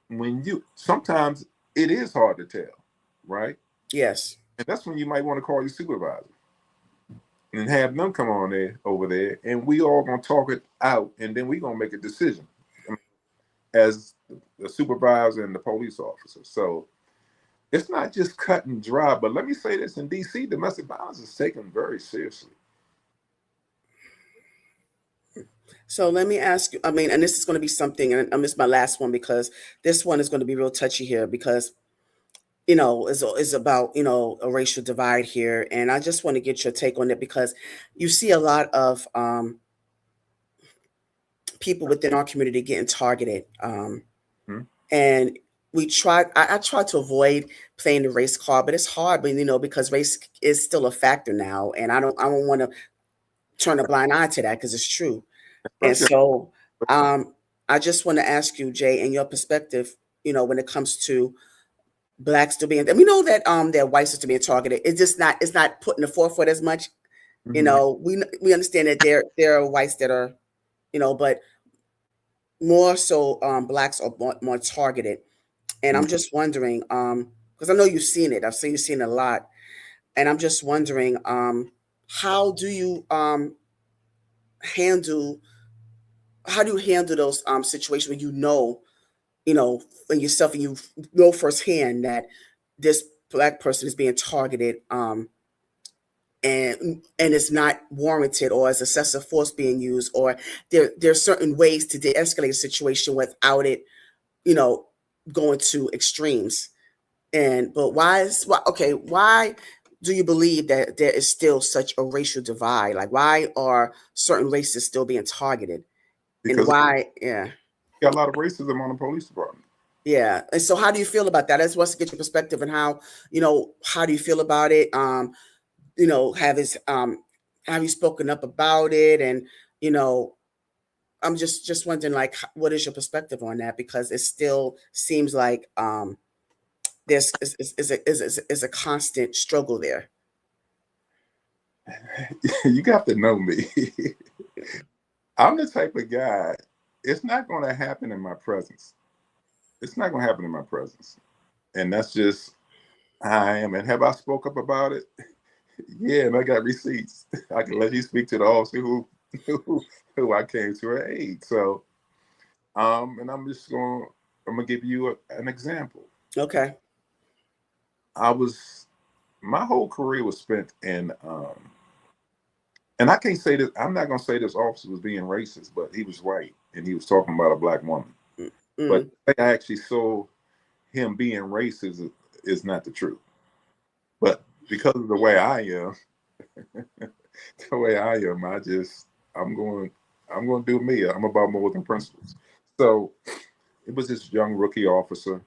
When you sometimes it is hard to tell, right?
Yes.
And that's when you might want to call your supervisor and have them come on there over there, and we all gonna talk it out, and then we gonna make a decision as the supervisor and the police officer. So it's not just cut and dry. But let me say this: in DC, domestic violence is taken very seriously.
So let me ask you, I mean, and this is going to be something, and this is my last one because this one is going to be real touchy here because, is about, a racial divide here. And I just want to get your take on it because you see a lot of people within our community getting targeted.
Hmm?
And I try to avoid playing the race card, but it's hard, but because race is still a factor now. And I don't want to turn a blind eye to that because it's true. And
Especially,
so, I just want to ask you, Jay, in your perspective, when it comes to blacks still being, and we know that their whites are still being targeted. It's not put in the forefront as much.
mhm.
We understand that there are whites that are, but more so blacks are more targeted. And I'm just wondering, because I know you've seen it. I've seen you seen it a lot, and I'm just wondering, how do you handle how do you handle those situations when you know, in yourself and you know firsthand that this black person is being targeted, and it's not warranted or is excessive force being used, or there's certain ways to de-escalate a situation without it, you know, going to extremes. But why do you believe that there is still such a racial divide? Like, why are certain races still being targeted? And
Because
why? Yeah.
we got a lot of racism on the police department.
Yeah. And so how do you feel about that? I just want to get your perspective and how do you feel about it? Have his have you spoken up about it? And, you know, I'm just wondering, like, what is your perspective on that? Because it still seems like there's is a constant struggle there.
You got to know me. I'm the type of guy. It's not going to happen in my presence. It's not going to happen in my presence, and that's just how I am. And have I spoke up about it? Yeah, and I got receipts. I can let you speak to the officer who, who I came to her aid. So, and I'm gonna give you an example.
Okay.
I was My whole career was spent in, and I can't say this. I'm not gonna say this officer was being racist, but he was right, and he was talking about a black woman. But
Mm,
I actually saw him being racist is not the truth. But because of the way I am, the way I am, I'm going I'm going to do me. I'm about more than principles. So it was this young rookie officer,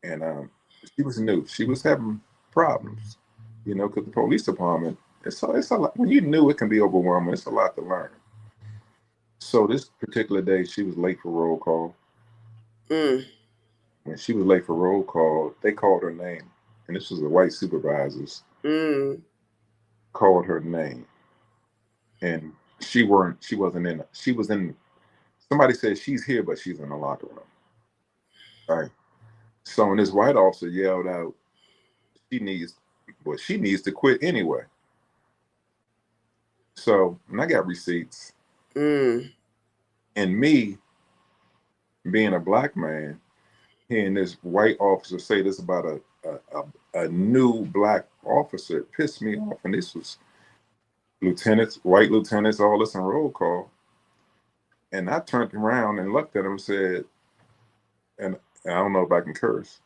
and she was new. She was having problems, because the police department. It's a lot. When you new, it can be overwhelming. It's a lot to learn. So this particular day, she was late for roll call.
mm,
When she was late for roll call, they called her name, and this was the white supervisors
mm.
called her name, and she wasn't in. She was in. Somebody said she's here, but she's in the locker room. Right. So when this white officer yelled out, she needs, she needs to quit anyway. So, and I got receipts,
Mm.
and me being a black man, hearing this white officer say this about a new black officer, it pissed me off. And this was lieutenants, white lieutenants, all this in roll call. And I turned around and looked at him and said, and I don't know if I can curse.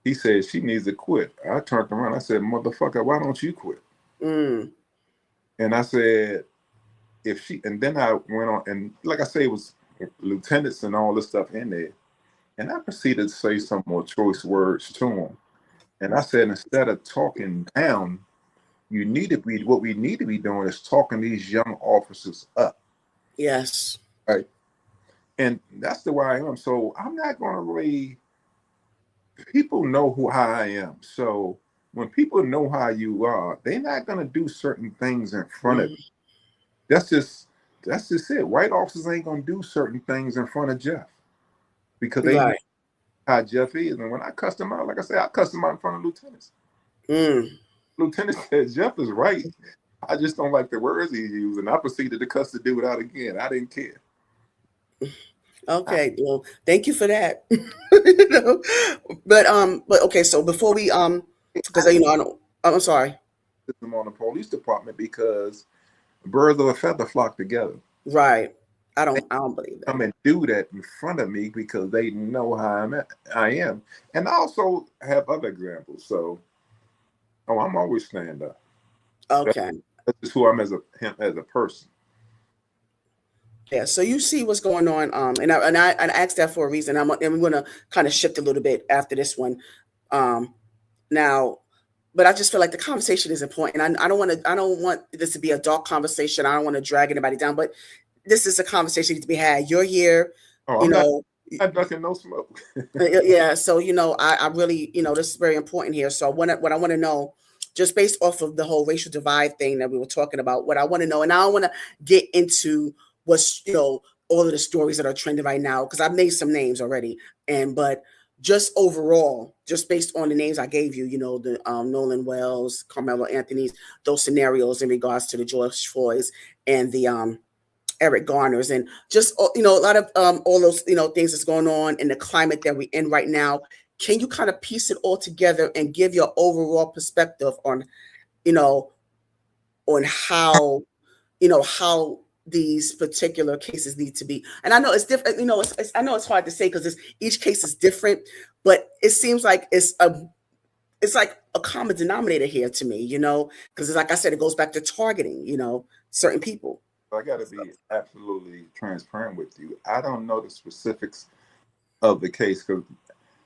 He said she needs to quit. I turned around. I said, "Motherfucker, why don't you quit?"
Mm.
And I said, "If she," and then I went on, and like I say, it was lieutenants and all this stuff in there. And I proceeded to say some more choice words to him. And I said, instead of talking down, what we need to be doing is talking these young officers up.
Yes.
Right. And that's the way I am. So I'm not going to really, people know how I am. So when people know how you are, they're not going to do certain things in front of you.
Mhm.
That's just it. White officers ain't going to do certain things in front of Jeff because they know
Right.
how Jeff is. And when I cuss him out, like I said, I cuss him out in front of lieutenants.
Mm.
Lieutenant said Jeff is right. I just don't like the words he used, and I proceeded to cuss the dude out again. I didn't care.
Okay. Well, thank you for that. You know, but okay. So before we
I
because
didn't
I don't. I'm sorry.
put them on the police department because birds of a feather flock together.
Right.
They
I don't believe
come
that.
and do that in front of me because they know I am. And I also have other examples. So, I'm always stand up. That-
Okay.
That's just who I'm as a person.
Yeah. So you see what's going on. And I asked that for a reason. And we're gonna kind of shift a little bit after this one. Um, now, but I just feel like the conversation is important. I don't want this to be a dark conversation. I don't want to drag anybody down, but this is a conversation to be had. You're here,
Oh,
you know.
not ducking no smoke.
Yeah, so I really, this is very important here. So what I want to know, just based off of the whole racial divide thing that we were talking about, what I want to know, and I don't want to get into what's all of the stories that are trending right now because I've made some names already, but just overall, just based on the names I gave you, the Nolan Wells, Carmelo Anthony's, those scenarios in regards to the George Floyd's and the Eric Garner's, and just a lot of all those things that's going on in the climate that we're in right now. Can you kind of piece it all together and give your overall perspective on you know on how these particular cases need to be? And I know it's different. I know it's hard to say because each case is different, but it seems like it's like a common denominator here to me. Because like I said, it goes back to targeting certain people.
I got to be absolutely transparent with you. I don't know the specifics of the case because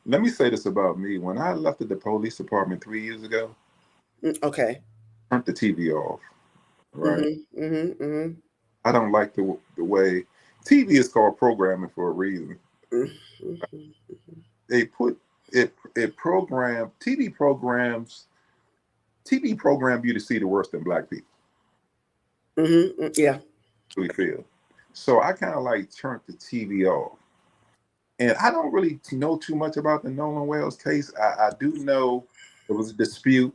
let me say this about me. When I left the police department 3 years ago,
Okay.
turned the TV off. Right.
Mhm, mhm, mhm,
I don't like the way TV is called programming for a reason.
mhm,
They put it program TV program you to see the worst in black people.
yeah.
We feel. So I kind of like turned the TV off. And I don't really know too much about the Nolan Wells case. I do know there was a dispute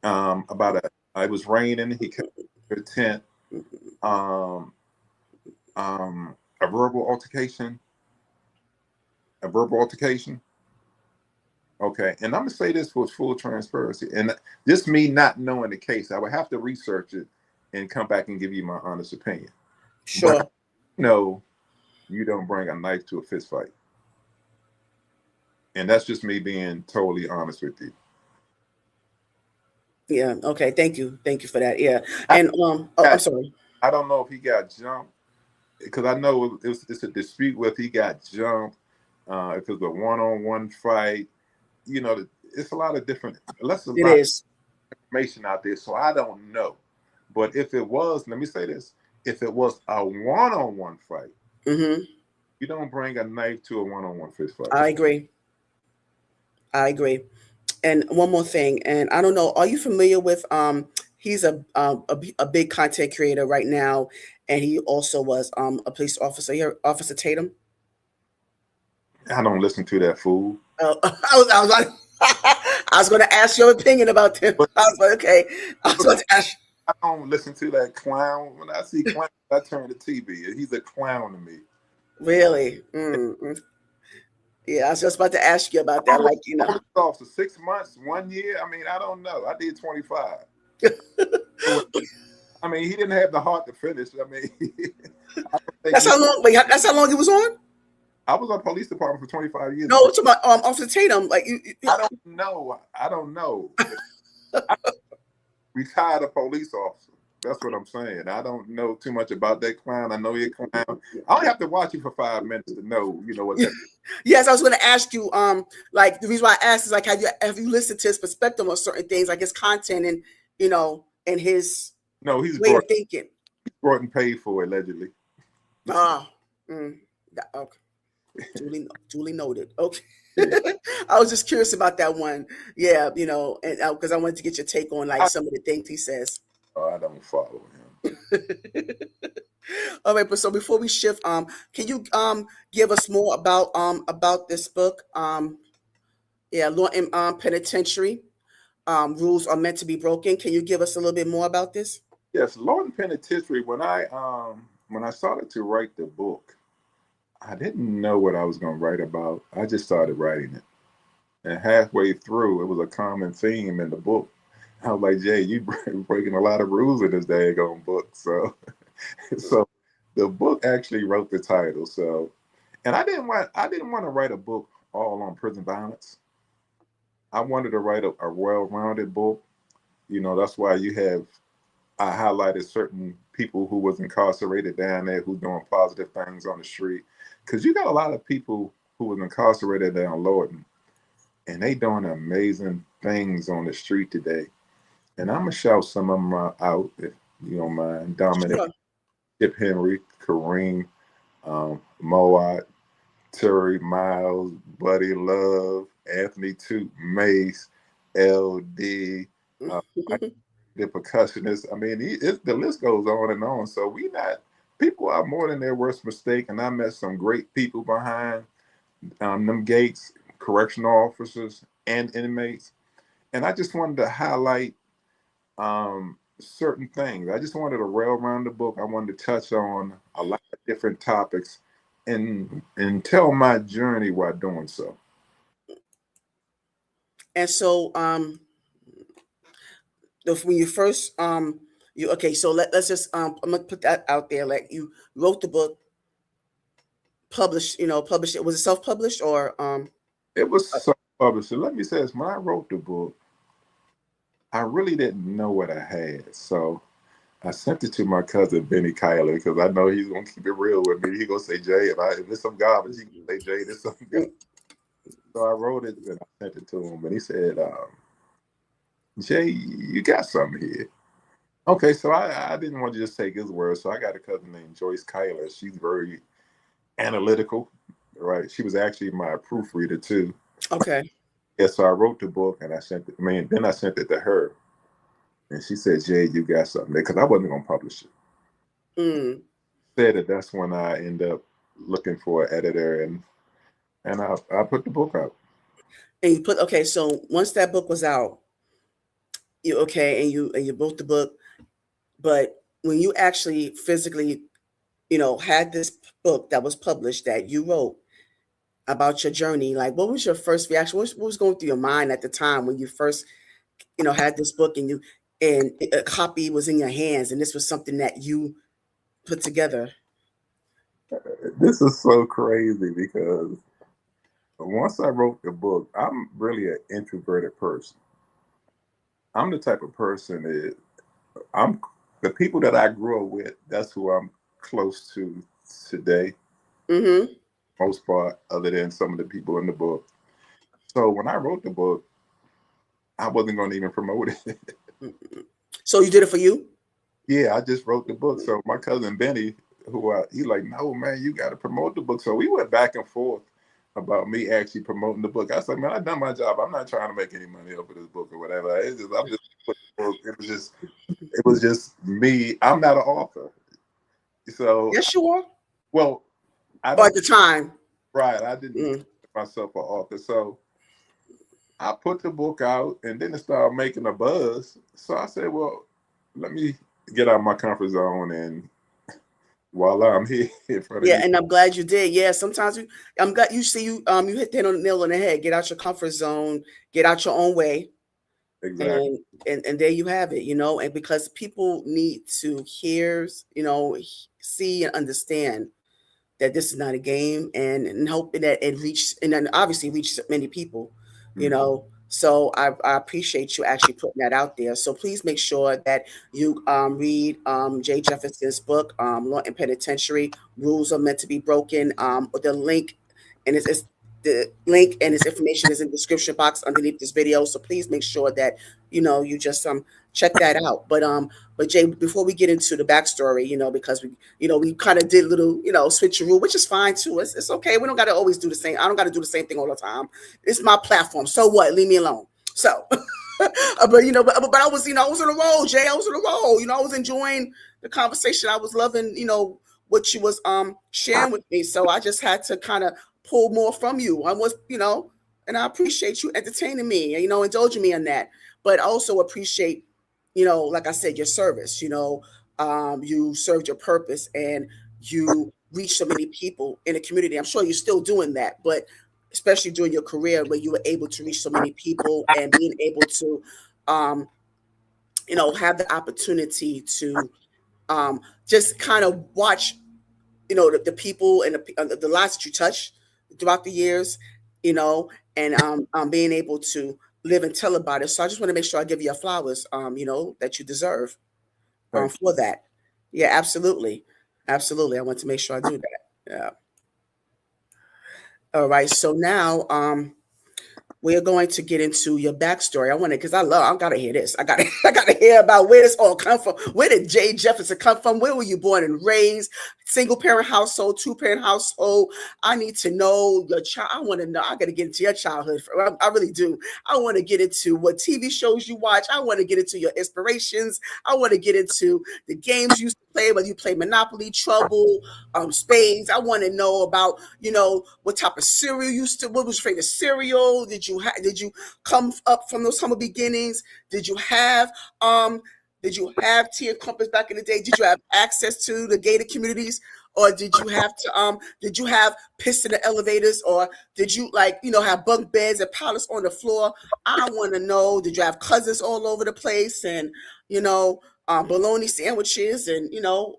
about it was raining. He kept a tent. Um, a verbal altercation. A verbal altercation. Okay, and I'm gonna say this for full transparency, and this me not knowing the case, I would have to research it and come back and give you my honest opinion. But
Sure.
no, you don't bring a knife to a fist fight, and that's just me being totally honest with you.
Yeah. Okay. Thank you for that. Yeah.
I,
And I'm
got,
sorry.
I don't know if he got jumped because I know it's a dispute with he got jumped. If it was a one-on-one fight, it's a lot of different. Let's a
It
lot
is.
of information out there, so I don't know. But if it was, let me say this: if it was a one-on-one fight,
Hmm.
you don't bring a knife to a one-on-one fist fight.
I agree. I agree. And one more thing, and I don't know, are you familiar with he's a big content creator right now, and he also was a police officer here, Officer Tatum.
I don't listen to that fool.
I was like, I was going to ask your opinion about him.
But
I was like, okay. I was going to ask.
I don't listen to that clown. When I see clown, I turn the TV. He's a clown to me.
Really? Yeah, I was just about to ask you about
I
that.
was
Like,
a police officer 6 months, 1 year. I mean, I don't know. I did 25. So, I mean, he didn't have the heart to finish. I mean, I don't think
that's
he.
how long. Wait, that's how long he was on.
I was on police department for 25 years.
No, it's about Officer Tatum. Like,
I don't know. I don't know. I retired a police officer. That's what I'm saying. I don't know too much about that clown. I know you're a clown. I only have to watch you for 5 minutes to know, what that.
yes, I was going to ask you. Like the reason why I asked is like, have you listened to his perspective on certain things, like his content and and his
No, he's
way
brought
of thinking?
brought and paid for allegedly.
Ah, mm, Okay. Duly noted. Okay.
Yeah.
I was just curious about that one. Yeah, and because I wanted to get your take on like
I,
some of the things he says.
I don't follow him.
All right, but so before we shift, can you give us more about this book? Yeah, Law and Penitentiary. Rules are meant to be broken. Can you give us a little bit more about this?
Yes, Lord Penitentiary. When I started to write the book, I didn't know what I was going to write about. I just started writing it, and halfway through, it was a common theme in the book. I was like, Jay, you breaking a lot of rules in this daggone book. So, so the book actually wrote the title. So, and I didn't want to write a book all on prison violence. I wanted to write a well-rounded book. That's why I highlighted certain people who was incarcerated down there who doing positive things on the street. Because you got a lot of people who was incarcerated down Lorton, and they doing amazing things on the street today. And I'm gonna shout some of them out if you don't mind. Dominic,
Sure.
Skip Henry, Kareem, Moat, Terry Miles, Buddy Love, Anthony Toot, Mace, LD, uh, the percussionist. I mean, the list goes on and on. So people are more than their worst mistake. And I met some great people behind them gates, correctional officers and inmates. And I just wanted to highlight certain things. I just wanted to rail around the book. I wanted to touch on a lot of different topics and tell my journey while doing so.
And so, when you first you okay, so let's just I'm gonna put that out there. Like you wrote the book, published it. Was it self-published or
It was self-published. Let me say this: when I wrote the book, I really didn't know what I had. So I sent it to my cousin Benny Kyler because I know he's gonna keep it real with me. He gonna say, Jay, if it's some garbage, he gonna say, Jay, this some garbage. So I wrote it and I sent it to him, and he said, Jay, you got something here. Okay, so I didn't want to just take his word. So I got a cousin named Joyce Kyler. She's very analytical, right? She was actually my proofreader too.
okay.
Yeah, so I wrote the book and I sent it. I mean, then I sent it to her, and she said, "Jay, you got something," because I wasn't gonna publish it.
Mm.
Said that that's when I end up looking for an editor, and I put the book out.
And you put okay. So once that book was out, you okay, and you wrote the book. But when you actually physically, had this book that was published that you wrote about your journey, like what was your first reaction? What was going through your mind at the time when you first, had this book and a copy was in your hands and this was something that you put together?
This is so crazy because once I wrote the book, I'm really an introverted person. I'm the type of person that I'm the people that I grew up with, that's who I'm close to today,
Mm-hmm.
most part, other than some of the people in the book. So when I wrote the book, I wasn't going to even promote it.
So you did it for you?
Yeah, I just wrote the book. So my cousin Benny, he like, no man, you got to promote the book. So we went back and forth about me actually promoting the book. I said, man, I done my job. I'm not trying to make any money off of this book or whatever. I'm just putting the book. It was just me. I'm not an author. So,
Yes, you are.
well, I
Or at
don't,
the time?
right. I didn't
Mm.
consider myself an author. So I put the book out and then it started making a buzz. So I said, well, let me get out of my comfort zone and voila, I'm here in front of
Yeah,
you.
and I'm glad you did. Yeah, sometimes I'm glad you see you hit that on the nail on the head. Get out your comfort zone, get out your own way,
Exactly.
and there you have it. And because people need to hear, see and understand that this is not a game, and hoping that it reach and then obviously reach many people. you
Mhm.
know so I appreciate you actually putting that out there. So please make sure that you read Jay Jefferson's book, Law and Penitentiary. Rules are meant to be broken. The link, and it's The link and his information is in the description box underneath this video. So please make sure that you just check that out. But Jay, before we get into the backstory, because we kind of did a little switcheroo, which is fine too. It's okay. We don't got to always do the same. I don't got to do the same thing all the time. It's my platform. So what? Leave me alone. So, but I was I was on a roll, Jay. I was on a roll. I was enjoying the conversation. I was loving what you was sharing with me. So I just had to kind of pull more from you. I was, and I appreciate you entertaining me, indulging me in that. But I also appreciate, like I said, your service. You served your purpose and you reached so many people in the community. I'm sure you're still doing that, but especially during your career where you were able to reach so many people and being able to, have the opportunity to just kind of watch the people and the lives that you touch throughout the years, and being able to live and tell about it. So I just want to make sure I give you your flowers, that you deserve for that. Yeah, absolutely. Absolutely. I want to make sure I do that. Yeah. All right. So now, we're going to get into your backstory. Because I gotta hear this. I gotta hear about where this all come from. Where did Jay Jefferson come from? Where were you born and raised? Single parent household, 2-parent household. I need to know your child. I want to know. I gotta get into your childhood. I really do. I want to get into what TV shows you watch. I want to get into your inspirations. I want to get into the games you used to play, whether you play Monopoly, Trouble, spades. I want to know about, what type of cereal you used to, what was your favorite cereal? Did you come up from those humble beginnings? Did you have tea and crumpets back in the day? Did you have access to the gated communities? Or did you have piss in the elevators? Or did you have bunk beds and pallets on the floor? I want to know, did you have cousins all over the place and, bologna sandwiches and,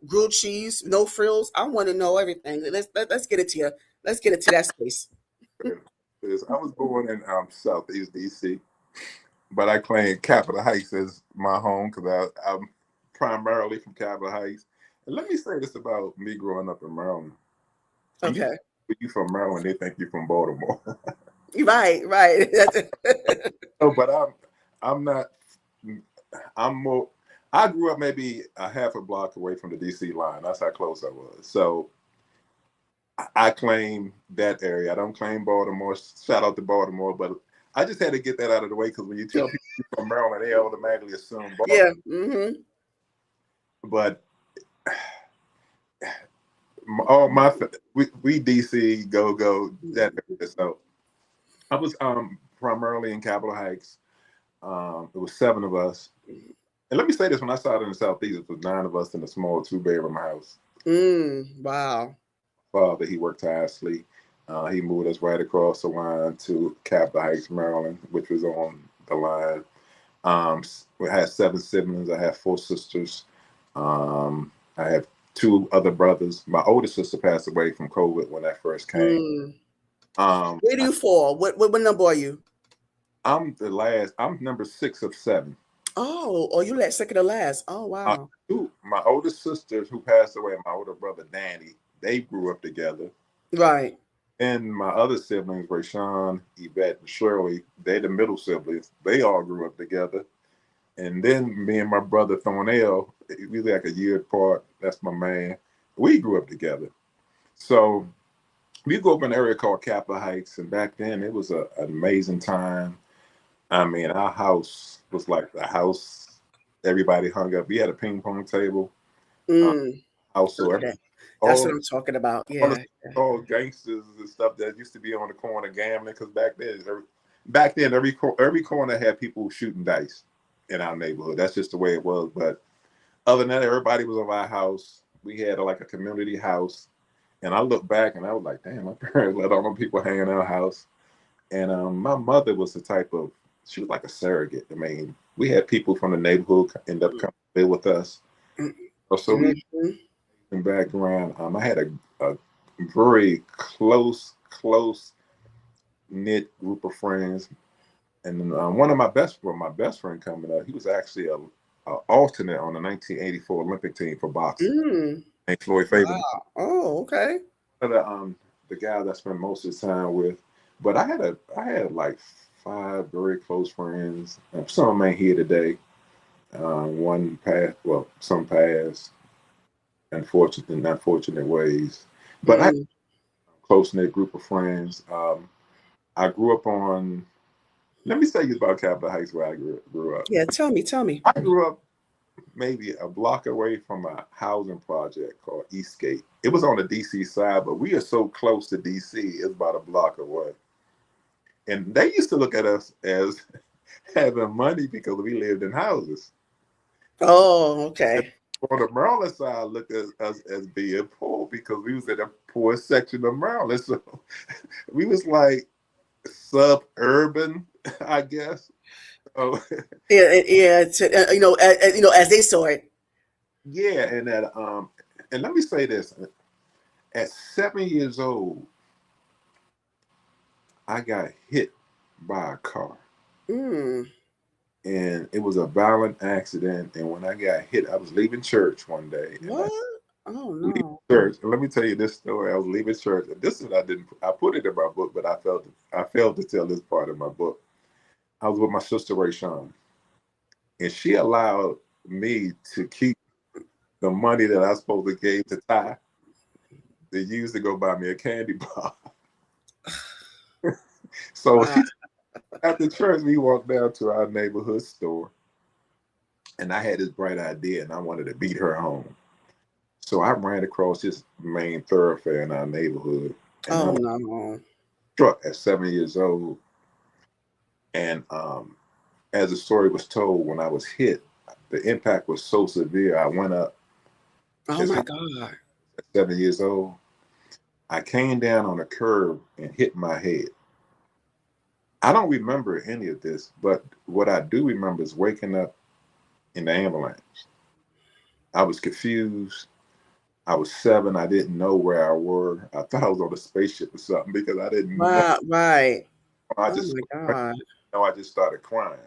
grilled cheese, no frills? I want to know everything. Let's get into that space.
I was born in Southeast DC, but I claim Capitol Heights as my home because I'm primarily from Capitol Heights. And let me say this about me growing up in Maryland.
Okay.
You from Maryland, they think you're from Baltimore.
Right.
No, but I'm not. I'm more. I grew up maybe a half a block away from the DC line. That's how close I was. So I claim that area. I don't claim Baltimore. Shout out to Baltimore, but I just had to get that out of the way because when you tell people you're from Maryland, they automatically assume Baltimore.
Yeah. Mm-hmm.
But all we DC go that area. So I was primarily in Capitol Heights. It was 7 of us. And let me say this, when I started in the Southeast, it was 9 of us in a small 2-bedroom house.
Wow.
Father, he worked tirelessly. He moved us right across the line to Capitol Heights, Maryland, which was on the line. We had 7 siblings. I have 4 sisters. I have 2 other brothers. My older sister passed away from COVID when I first came.
Where do you fall? What number are you?
I'm the last. I'm number 6 of 7.
Oh, you let second to last. Oh, wow.
My older sisters who passed away, and my older brother Danny, they grew up together.
Right.
And my other siblings, Rayshawn, Yvette, and Shirley, they the middle siblings. They all grew up together. And then me and my brother Thornell, we like a year apart. That's my man. We grew up together. So we grew up in an area called Capitol Heights, and back then it was an amazing time. I mean, our house was like the house everybody hung up. We had a ping pong table. Also,
okay. That's what I'm talking about. Yeah.
All gangsters and stuff that used to be on the corner gambling. Because back then, every corner had people shooting dice in our neighborhood. That's just the way it was. But other than that, everybody was in our house. We had like a community house. And I look back and I was like, damn, my parents let all them people hang in our house. And my mother was the type of, she was like a surrogate. I mean, we had people from the neighborhood end up coming to live with us. So we background. I had a very close knit group of friends, and one of my best friend coming up, he was actually a alternate on the 1984 Olympic team for boxing. Named Floyd Faber.
Wow. Oh, okay.
The guy that I spent most of the time with. But I had like 5 very close friends. Some of them ain't here today. One passed, well, some passed, in unfortunate ways. But I had
Mm.
a close knit group of friends. I grew up on. Let me tell you about Capitol Heights where I grew up.
Yeah, tell me, tell me.
I grew up maybe a block away from a housing project called Eastgate. It was on the DC side, but we are so close to DC, it's about a block away. And they used to look at us as having money because we lived in houses.
Oh, okay.
On the Maryland side, looked at us as being poor because we was in the poor section of Maryland. So we was like suburban, I guess. So,
Yeah, yeah. As they saw it.
yeah, and let me say this: at 7 years old, I got hit by a car,
Mm.
and it was a violent accident. And when I got hit, I was leaving church one day, and I
What? Oh
leaving
no.
church. And let me tell you this story. I was leaving church, and this is what I didn't. I put it in my book, but I failed to tell this part of my book. I was with my sister Rayshawn, and she allowed me to keep the money that I supposed to give to Ty to use to go buy me a candy bar. So
Wow.
she after church, we walked down to our neighborhood store, and I had this bright idea, and I wanted to beat her home. So I ran across this main thoroughfare in our neighborhood, and I
Oh
was
no.
struck at 7 years old. And as the story was told, when I was hit, the impact was so severe. I went up
Oh
as high
my God.
as 7 years old. I came down on a curb and hit my head. I don't remember any of this, but what I do remember is waking up in the ambulance. I was confused. I was 7. I didn't know where I were. I thought I was on a spaceship or something because I didn't know.
Right, right.
I
Oh
just,
my God.
I just started crying,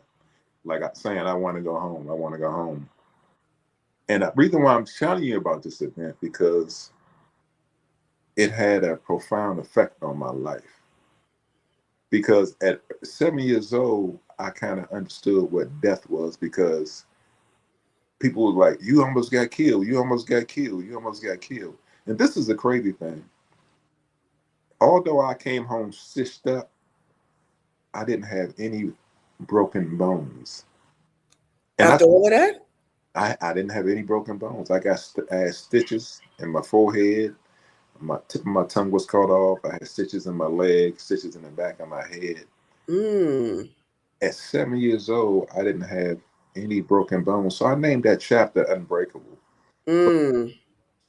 like I saying, "I want to go home. I want to go home." And the reason why I'm telling you about this event because it had a profound effect on my life. Because at 7 years old, I kind of understood what death was because people were like, "You almost got killed. You almost got killed. You almost got killed." And this is the crazy thing. Although I came home stitched up, I didn't have any broken bones. And
After all of that?
I didn't have any broken bones. I had stitches in my forehead. My tip of my tongue was cut off. I had stitches in my legs, stitches in the back of my head.
Mm.
At 7 years old, I didn't have any broken bones. So I named that chapter Unbreakable.
Mm.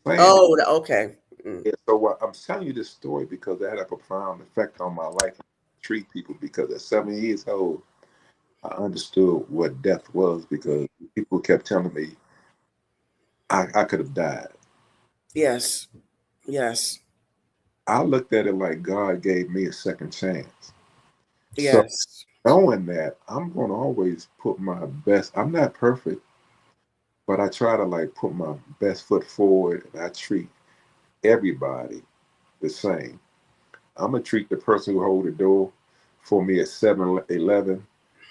Saying
Oh, okay. Mm.
it, so I'm telling you this story because it had a profound effect on my life. Treat people because at 7 years old, I understood what death was because people kept telling me I could have died.
Yes. Yes.
I looked at it like God gave me a second chance. So
Yes.
knowing that, I'm going to always put my best. I'm not perfect, but I try to like put my best foot forward, and I treat everybody the same. I'm gonna treat the person who hold the door for me at 7-Eleven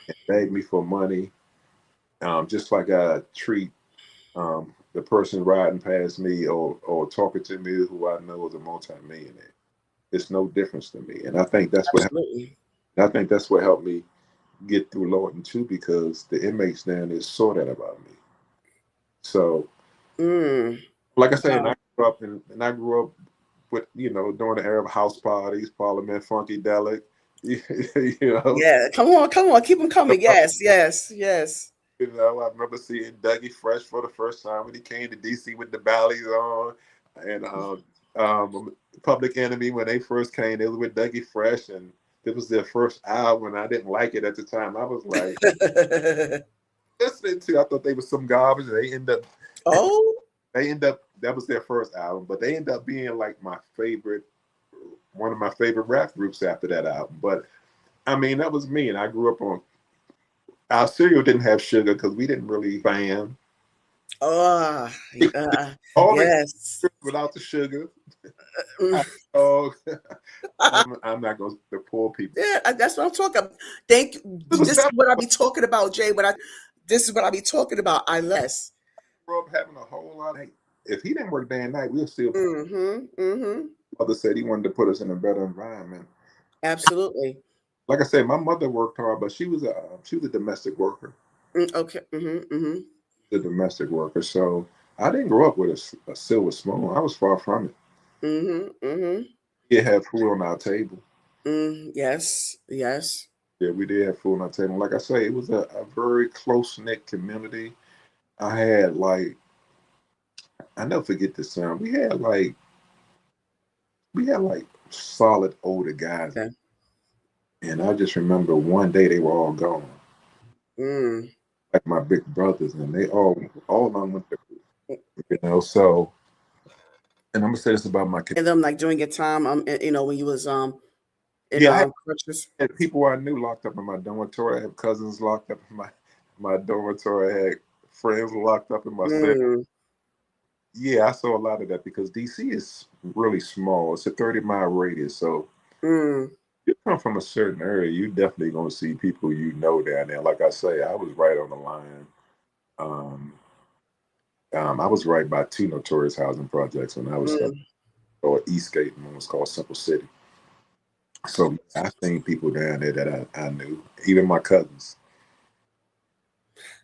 and beg me for money, just like I treat the person riding past me or talking to me who I know is a multimillionaire. It's no difference to me, and
Absolutely.
I think that's what helped me get through Lawton too, because the inmates down there saw that about me. So,
Mm.
like I say,
Wow.
and I grew up with during the era of house parties, Parliament, Funkadelic, you know.
Yeah. Come on, come on. Keep them coming. Yes, yes, yes.
I remember seeing Dougie Fresh for the first time when he came to DC with the Bally's on, and Public Enemy when they first came, they was with Dougie Fresh, and it was their first album. And I didn't like it at the time. I was like listening to. I thought they was some garbage.
Oh,
They end up that was their first album, but they end up being like one of my favorite rap groups after that album. But I mean, that was me, and I grew up on our cereal didn't have sugar because we didn't really
oh,
all the
yes.
without the sugar. Oh, I'm not going to the poor people.
Yeah, that's what I'm talking about. Thank you.
It was
This is what I be talking about, Jay. This is what I be talking about. I less.
grew up having a whole lot. If he didn't work day and night, we'll still.
Mm-hmm. Mm-hmm.
Mother said he wanted to put us in a better environment.
Absolutely.
Like I said, my mother worked hard, but she was a domestic worker.
Okay. Mm-hmm. Mm-hmm.
The domestic worker. So I didn't grow up with a silver spoon. I was far from it.
Mm-hmm. Mm-hmm.
We did have food on our table.
Yes. Yes.
Yeah, we did have food on our table. Like I say, it was a very close knit community. I had like I never forget this time. We had like solid older guys,
Okay.
and I just remember one day they were all gone,
Mm.
like my big brothers, and they all of them went to, So, and I'm gonna say this about my kids.
And them like during your time, when you was in
Yeah, I
crutches.
had people I knew locked up in my dormitory. I have cousins locked up in my dormitory. I had friends locked up in my cell.
Mm.
Yeah, I saw a lot of that because DC is really small. It's a 30-mile radius, so
Mm.
you come from a certain area, you definitely gonna see people down there. Like I say, I was right on the line. Um, I was right by two notorious housing projects when I was stuck
Mm.
or Eastgate, and one was called Simple City. So I seen people down there that I knew, even my cousins.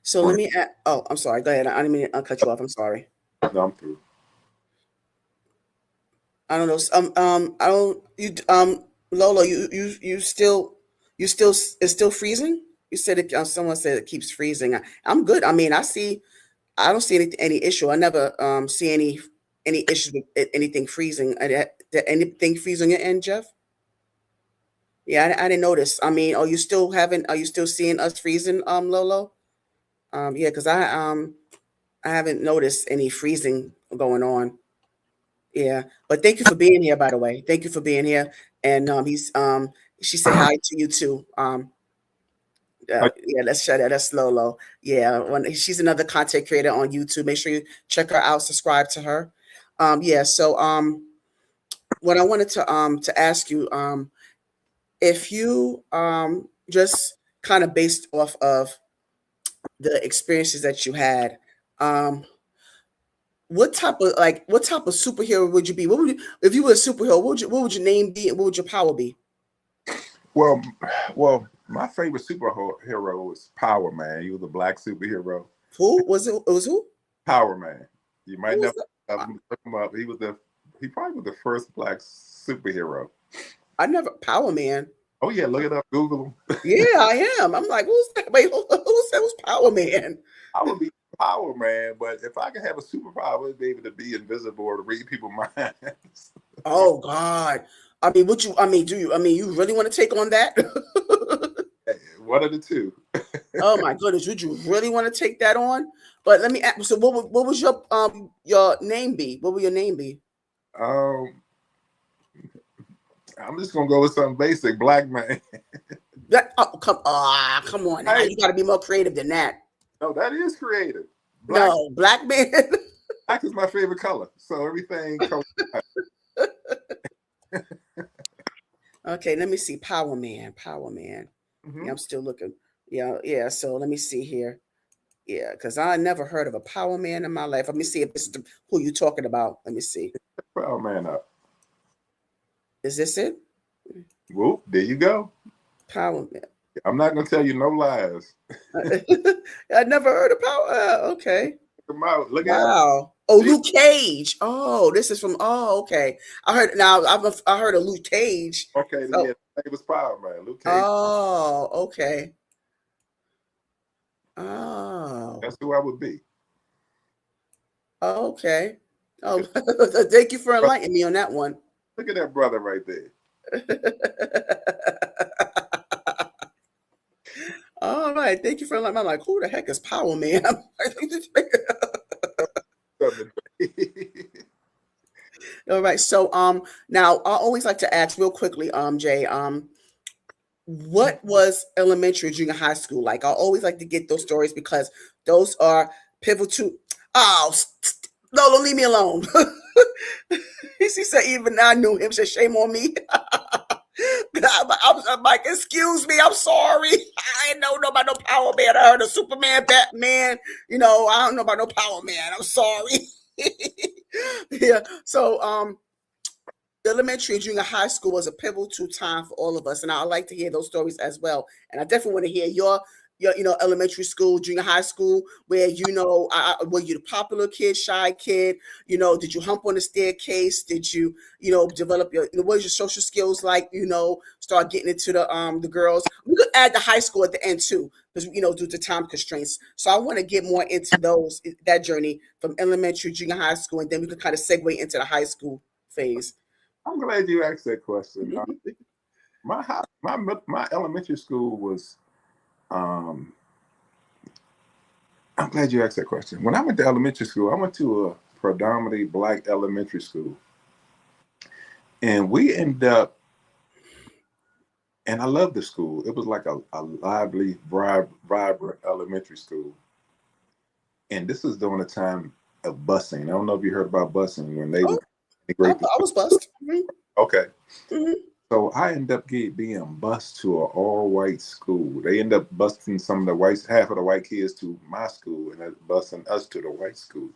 So let me. Oh, I'm sorry. Go ahead. I didn't mean to cut you off. I'm sorry.
No, I'm through.
I don't know. I don't. You Lolo, it's still freezing. You said it. Someone said it keeps freezing. I'm good. I mean, I don't see any issue. I never see any issues with anything freezing. Did anything freeze on your end, Jeff? Yeah, I didn't notice. I mean, are you still seeing us freezing, Lolo? Yeah, because I haven't noticed any freezing going on. Yeah, but thank you for being here, by the way. Thank you for being here. And she said hi to you too. Yeah, let's share that. That's Lolo. Yeah, she's another content creator on YouTube. Make sure you check her out. Subscribe to her. Yeah. So what I wanted to ask you, if you just kind of based off of the experiences that you had, um, what type of superhero would you be? What would you, if you were a superhero? What would your name be, and what would your power be?
Well, well, my favorite superhero was Power Man. He was a black superhero.
Who was it? It was who?
Power Man. You
Who
might
was
never
that?
look him up. He probably was the first black superhero.
I never Power Man.
Oh yeah, look it up, Google him.
Yeah, I am. I'm like, who's that? Wait, who said was Power Man?
I would be Power Man, but if I could have a superpower, I would be able to be invisible or to read people's minds.
Oh God. I mean, would you? I mean, do you? I mean, you really want to take on that?
One of the two.
Oh my goodness, would you really want to take that on? But let me ask. So, what was your name be? What would your name be?
Um, I'm just gonna go with something basic, Black Man.
Come on now.
Hey,
You got to be more creative than that.
no, that is creative. Black,
No, black man.
black is my favorite color, so everything comes.
Okay, let me see. Power Man. Power Man. Yeah,
Mm-hmm.
I'm still looking. Yeah, yeah. So let me see here. Yeah, because I never heard of a Power Man in my life. Let me see if this is who you talking about. Let me see.
Power Man up.
Is this it?
Whoop! There you go.
Power
I'm not gonna tell you no lies.
Man. I never heard of Power. Okay.
Come out. Look at.
Wow. Oh, Luke Cage. Oh, this is from. Oh, okay. I heard now. I heard of Luke Cage.
Okay, then
So,
yeah, it was Power Man. Luke Cage.
oh, okay. Oh,
That's who I would be.
okay. Oh, thank you for enlightening me on that one.
Look at that brother right there.
All right, thank you for enlightening me. I'm like, who the heck is Power Man? All right, so now I always like to ask real quickly, Jay, what was elementary, junior high school like? I always like to get those stories because those are pivotal. Oh, No, don't leave me alone. He said, even I knew him. Said, shame on me. I'm like, excuse me, I'm sorry. I ain't know about no Power Man. I heard of Superman, Batman. I don't know about no Power Man. I'm sorry. Yeah. So, elementary and junior high school was a pivotal time for all of us, and I like to hear those stories as well. And I definitely want to hear your elementary school, junior high school, where were you the popular kid, shy kid? Did you hump on the staircase? Did you develop what is your social skills like? Start getting into the girls. We could add the high school at the end too, because due to time constraints. So I want to get more into that journey from elementary, junior high school, and then we could kind of segue into the high school phase.
I'm glad you asked that question. My elementary school was. Um, I'm glad you asked that question. When I went to elementary school, I went to a predominantly Black elementary school, and we ended up. And I loved the school. It was like a lively, vibrant elementary school. And this was during the time of busing. I don't know if you heard about busing when they
Oh,
were
I
great.
was bused.
Okay.
Mm-hmm.
So I ended up being bused to an all-white school. They ended up busing half of the white kids to my school, and busing us to the white school.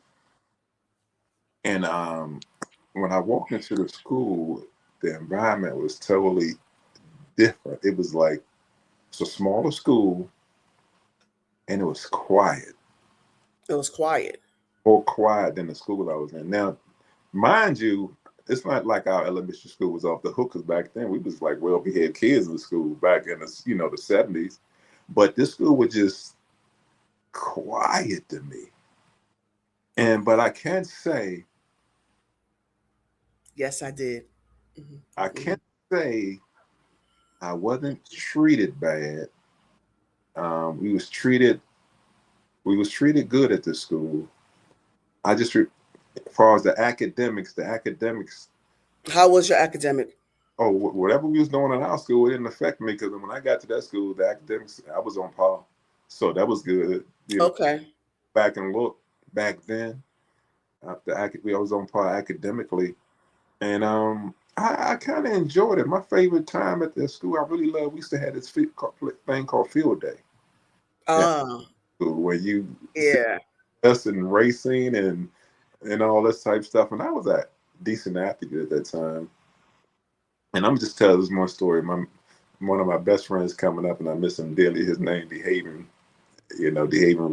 And when I walked into the school, the environment was totally different. It was like it's a smaller school, and it was quiet.
It was quiet.
More quiet than the school I was in. Now, mind you, it's not like our elementary school was off the hook, because back then we was like well-behaved kids in the school back in the the 70s. But this school was just quiet to me. But I can't say
Yes, I did. Mm-hmm.
I can't say I wasn't treated bad. We was treated good at the school. I just as far as the academics.
How was your academic?
Oh, whatever we was doing in our school, it didn't affect me, because when I got to that school, the academics, I was on par. So that was good.
Okay.
Back and look back then, I was on par academically. And I kind of enjoyed it. My favorite time at the school, I really loved, we used to have this thing called field day. Where you see
Yeah.
us and racing and all this type stuff. And I was a decent athlete at that time. And I'm just telling this more story. One of my best friends coming up, and I miss him dearly. His name DeHaven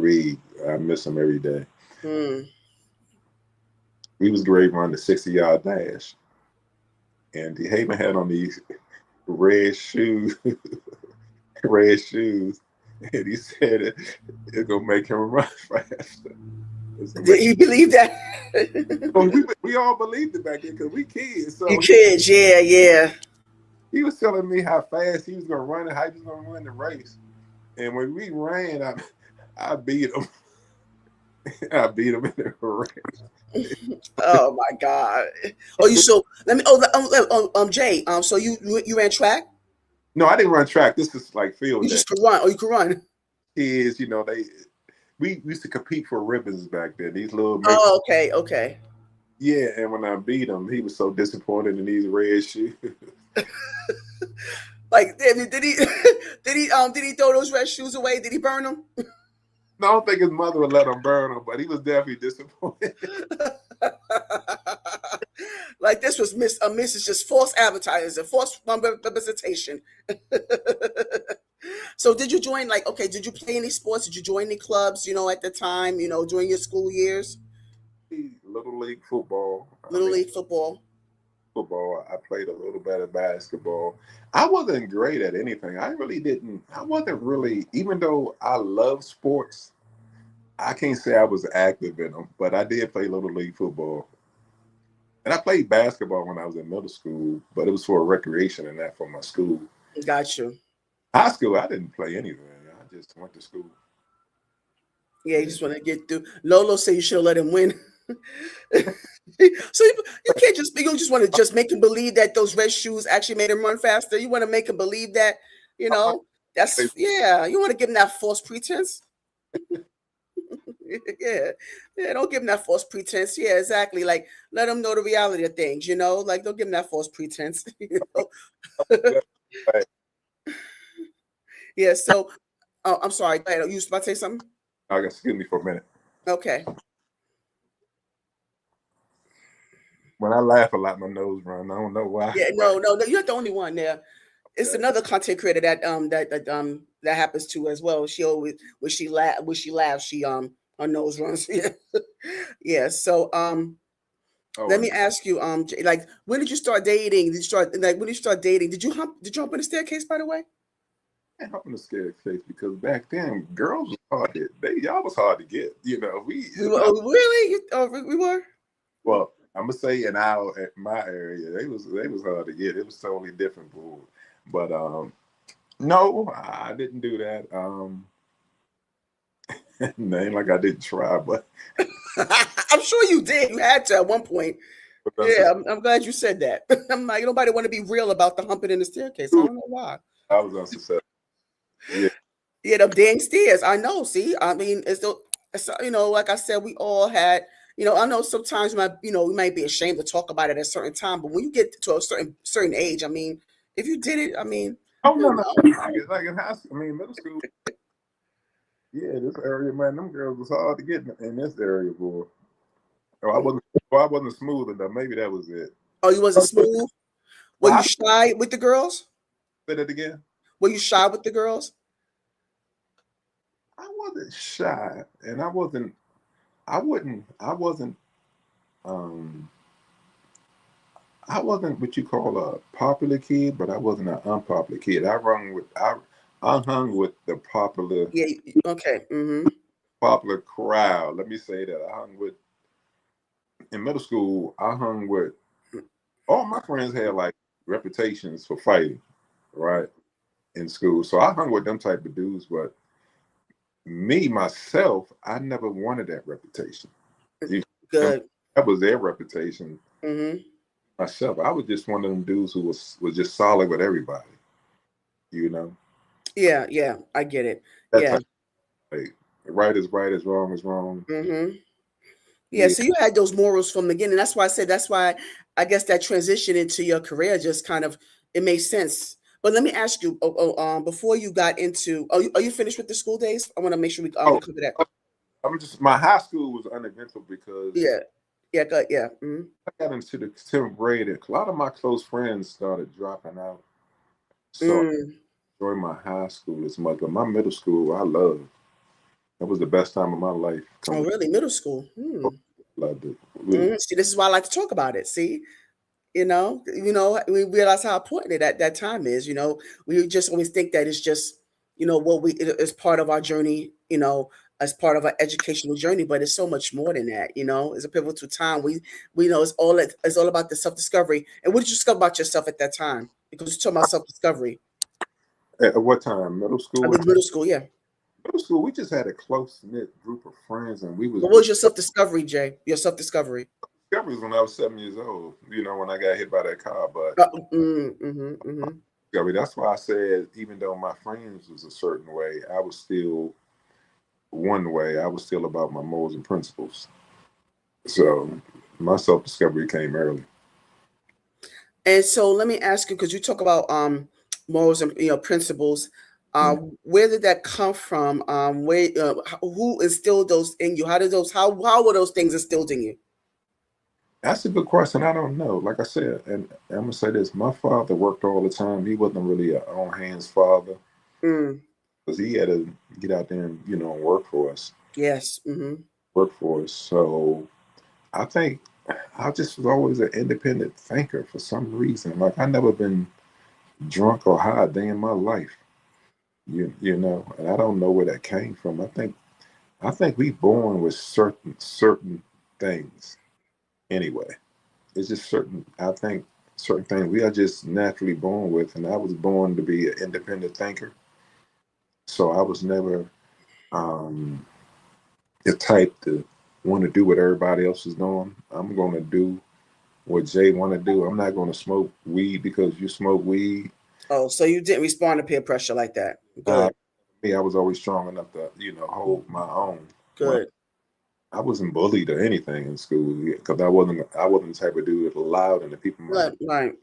Reed. I miss him every day.
Mm.
We was great run the 60-yard dash, and DeHaven had on these red shoes, and he said it's gonna make him run faster.
Did you believe that?
we all believed it back then, because we kids. So
You kids, yeah.
he was telling me how fast he was gonna run and how he was gonna win the race. And when we ran, I beat him. I beat him in the race.
Oh my God. Let me. Jay. So you ran track?
No, I didn't run track. This is like field
You
day.
just could run. Oh, you could run.
Kids, we used to compete for ribbons back then. These little.
Oh, okay.
Yeah, and when I beat him, he was so disappointed in these red shoes.
Like, did he did he throw those red shoes away? Did he burn them?
No, I don't think his mother would let him burn them, but he was definitely disappointed.
Like, this was Mrs. just false advertising, false representation. So did you join, did you play any sports? Did you join any clubs, at the time, during your school years?
Little league football.
Little league football.
Football. I played a little bit of basketball. I wasn't great at anything. I wasn't really, even though I love sports, I can't say I was active in them, but I did play little league football. And I played basketball when I was in middle school, but it was for recreation and not for my school.
Got you.
High school, I didn't play anything. I just went to school.
Yeah, you just want to get through. Lolo said you should have let him win. So you can't you don't just want to just make him believe that those red shoes actually made him run faster. You want to make him believe that, you want to give him that false pretense. Yeah, yeah. Don't give them that false pretense. Yeah, exactly. Like let them know the reality of things. Like don't give them that false pretense.
Like,
Yeah. So, oh, I'm sorry. Go ahead. You was about to say something?
I guess, excuse me for a minute.
Okay.
When I laugh a lot, my nose runs. I don't know why.
Yeah. No. No. No. You're not the only one there. It's
Okay.
another content creator that happens to as well. She always when she laughs, her nose runs. Yeah. Yeah. So
Oh,
let me
and
ask you, like when did you start dating? Did you start like when did you start dating? Did you hump in the staircase, by the way?
I ain't helping to scare face because back then girls was hard to y'all was hard to get.
We were, oh, really? We were?
well, I'm gonna say in my area, they was hard to get. It was totally different, boo. But no, I didn't do that. Ain't like I didn't try, but
I'm sure you did. You had to at one point.
that's
Yeah,
just,
I'm glad you said that. I'm like, nobody want to be real about the humping in the staircase. I don't know why.
I was unsuccessful. Yeah.
Yeah, them dang stairs. I know. See, I mean, like I said, we all had. I know sometimes we might be ashamed to talk about it at a certain time, but when you get to a certain age, I mean, if you did it, I mean,
Oh no,
you
no.
know,
Like in high school, I mean middle school. Yeah, this area, man, them girls was hard to get in this area, boy. Oh, I wasn't smooth enough. Maybe that was it.
oh, you wasn't smooth. Were
Well,
you
I
shy with the girls?
said it again.
Were you shy with the girls?
I wasn't shy, and I wasn't. I wouldn't. I wasn't. Um, I wasn't what you call a popular kid, but I wasn't an unpopular kid. I hung with the
Yeah. Okay. Mm-hmm.
popular crowd. Let me say that I hung with in middle school. I hung with all my friends had like reputations for fighting, right, in school. So I hung with them type of dudes, but me myself, I never wanted that reputation. You,
Good.
that was their reputation.
Mm-hmm.
Myself, I was just one of them dudes who was just solid with everybody. You know,
Yeah. Yeah. I get it.
that
Yeah.
type of like, right is right, is wrong is wrong.
Mm-hmm. Yeah,
Yeah.
so you had those morals from the beginning. That's why I said that's why I guess that transition into your career just kind of it made sense. But let me ask you, before you got into, are you finished with the school days? I want to make sure we
Oh,
cover that.
I'm just my high school was uneventful because
Yeah, yeah, yeah. Mm-hmm.
I got into the 10th grade. And a lot of my close friends started dropping out. So I
Mm.
enjoyed my high school as much, but my middle school I loved. That was the best time of my life.
Oh,
Coming,
really? Middle school. Hmm.
loved it. Really.
Mm. See, this is why I like to talk about it. See, we realize how important that time is. We just always think that it's just, it's part of our journey, as part of our educational journey, but it's so much more than that. It's a pivotal time. We know it's all about the self discovery. And what did you discover about yourself at that time? Because you're talking about self discovery.
At what time? Middle
I
school.
mean, middle school, yeah.
Middle school, we just had a close knit group of friends, and we was
What was your self discovery, Jay? Your self discovery.
discoveries when I was 7 years old. When I got hit by that car, but
Mm-hmm.
discovery. That's why I said, even though my friends was a certain way, I was still one way. I was still about my morals and principles. So my self discovery came early.
And so let me ask you, because you talk about morals and principles.
Mm.
Where did that come from? Who instilled those in you? How were those things instilled in you?
That's a good question. I don't know. Like I said, and I'm gonna say this: my father worked all the time. He wasn't really a on hands father
Mm,
because he had to get out there and work for us.
yes. Mm-hmm.
Workforce. So I think I just was always an independent thinker for some reason. Like I never been drunk or high a day in my life. And I don't know where that came from. I think we born with certain things anyway. It's just certain. I think certain things we are just naturally born with, and I was born to be an independent thinker. So I was never um, the type to want to do what everybody else is doing. I'm going to do what Jay want to do. I'm not going to smoke weed because you smoke weed.
Oh, so you didn't respond to peer pressure like that.
Uh,
Good.
Me, I was always strong enough to hold my own. When
Good.
I wasn't bullied or anything in school because I wasn't the type of dude that allowed in the people in my
Right, right.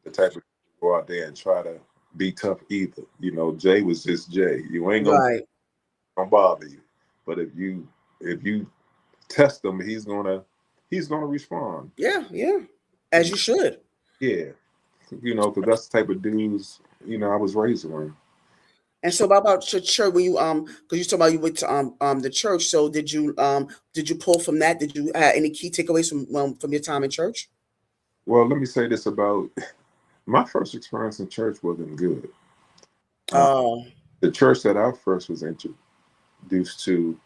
the type of go out there and try to be tough either. Jay was just Jay. You ain't
Right.
gonna bother you. But if you test him, he's gonna respond.
Yeah, yeah. As you should.
Yeah, because that's the type of dudes I was raised around.
And so about your church when you because you talking about you went to the church. So did you pull from that? Did you have any key takeaways from your time in church?
Well, let me say this about my first experience in church wasn't good. Uh,
Oh,
the church that I first was introduced to,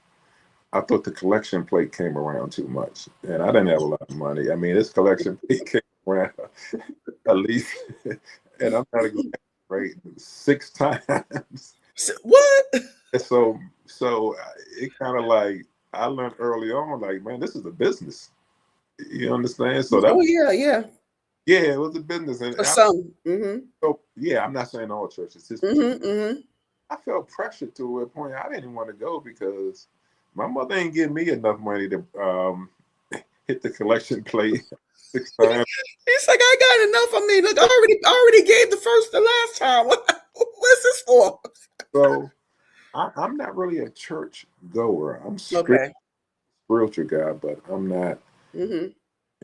I thought the collection plate came around too much, and I didn't have a lot of money. I mean, this collection plate came around at least, and I'm not going to right 6 times.
what?
And so it kind of like I learned early on, like, man, this is a business. You understand? So that
Oh yeah, yeah.
yeah, it was a business, and
For some. Mm-hmm.
so yeah, I'm not saying all churches. This particular,
Mm-hmm. Mm-hmm.
I felt pressure to a point I didn't want to go because my mother ain't giving me enough money to hit the collection plate 6 times.
It's like I got enough. I mean, look, I already gave the last time. What's this for?
So I'm not really a church goer. I'm strict
Okay.
spiritual guy, but I'm not
Mm-hmm.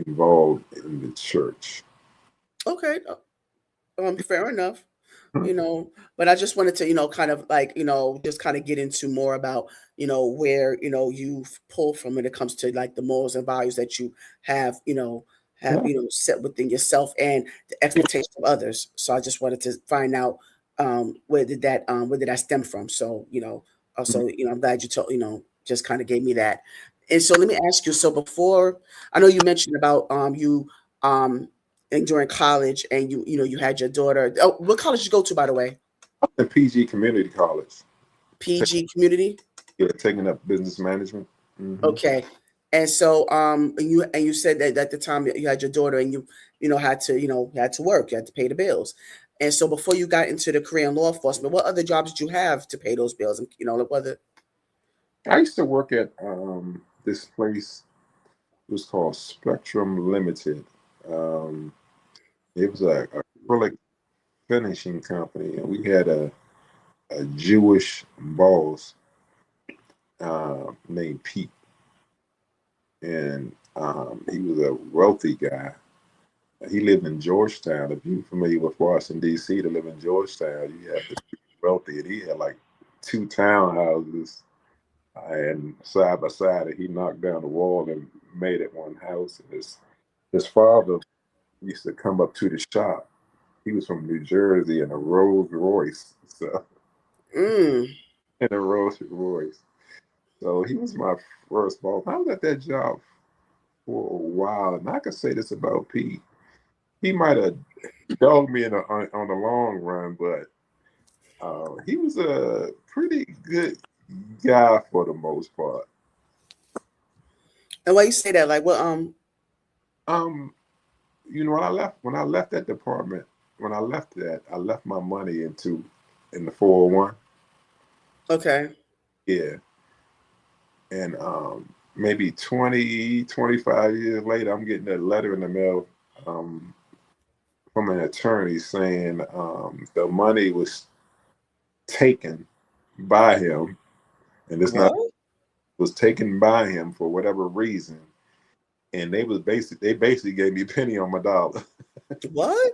involved in the church.
Okay. Fair enough. But I just wanted to, kind of like, just kind of get into more about, where, you pull from when it comes to like the morals and values that you have, set within yourself and the expectation of others. So I just wanted to find out where did that stem from? So, also, I'm glad you told, just kind of gave me that. And so let me ask you, so before I know you mentioned about you um and during college and you had your daughter. Oh, what college did you go to, by the way?
The PG Community College,
PG Community.
yeah, taking up business management. Hmm.
Okay. And so and you said that at the time that you had your daughter and you had to had to work, you had to pay the bills. And so before you got into the career in law enforcement, what other jobs did you have to pay those bills? And like whether
I used to work at this place. It was called Spectrum Limited. Um, it was a acrylic finishing company, and we had a Jewish boss named Pete, and he was a wealthy guy. He lived in Georgetown. If you're familiar with Washington D.C., to live in Georgetown, you have to be wealthy, and he had like 2 townhouses and side by side, and he knocked down the wall and made it one house. And his father used to come up to the shop. He was from New Jersey in a Rolls Royce, so
mm,
in a Rolls Royce. So he was my first boss. I was at that job for a while, and I could say this about Pete. He might have dogged me on the long run, but he was a pretty good guy for the most part.
and why you say that? Like what
Um, when I left that department, when I left that, I left my money in the 401.
okay.
Yeah. And maybe 20, 25 years later, I'm getting a letter in the mail um, from an attorney saying the money was taken by him, and it's not
What?
was taken by him for whatever reason, and they basically gave me a penny on my dollar.
What?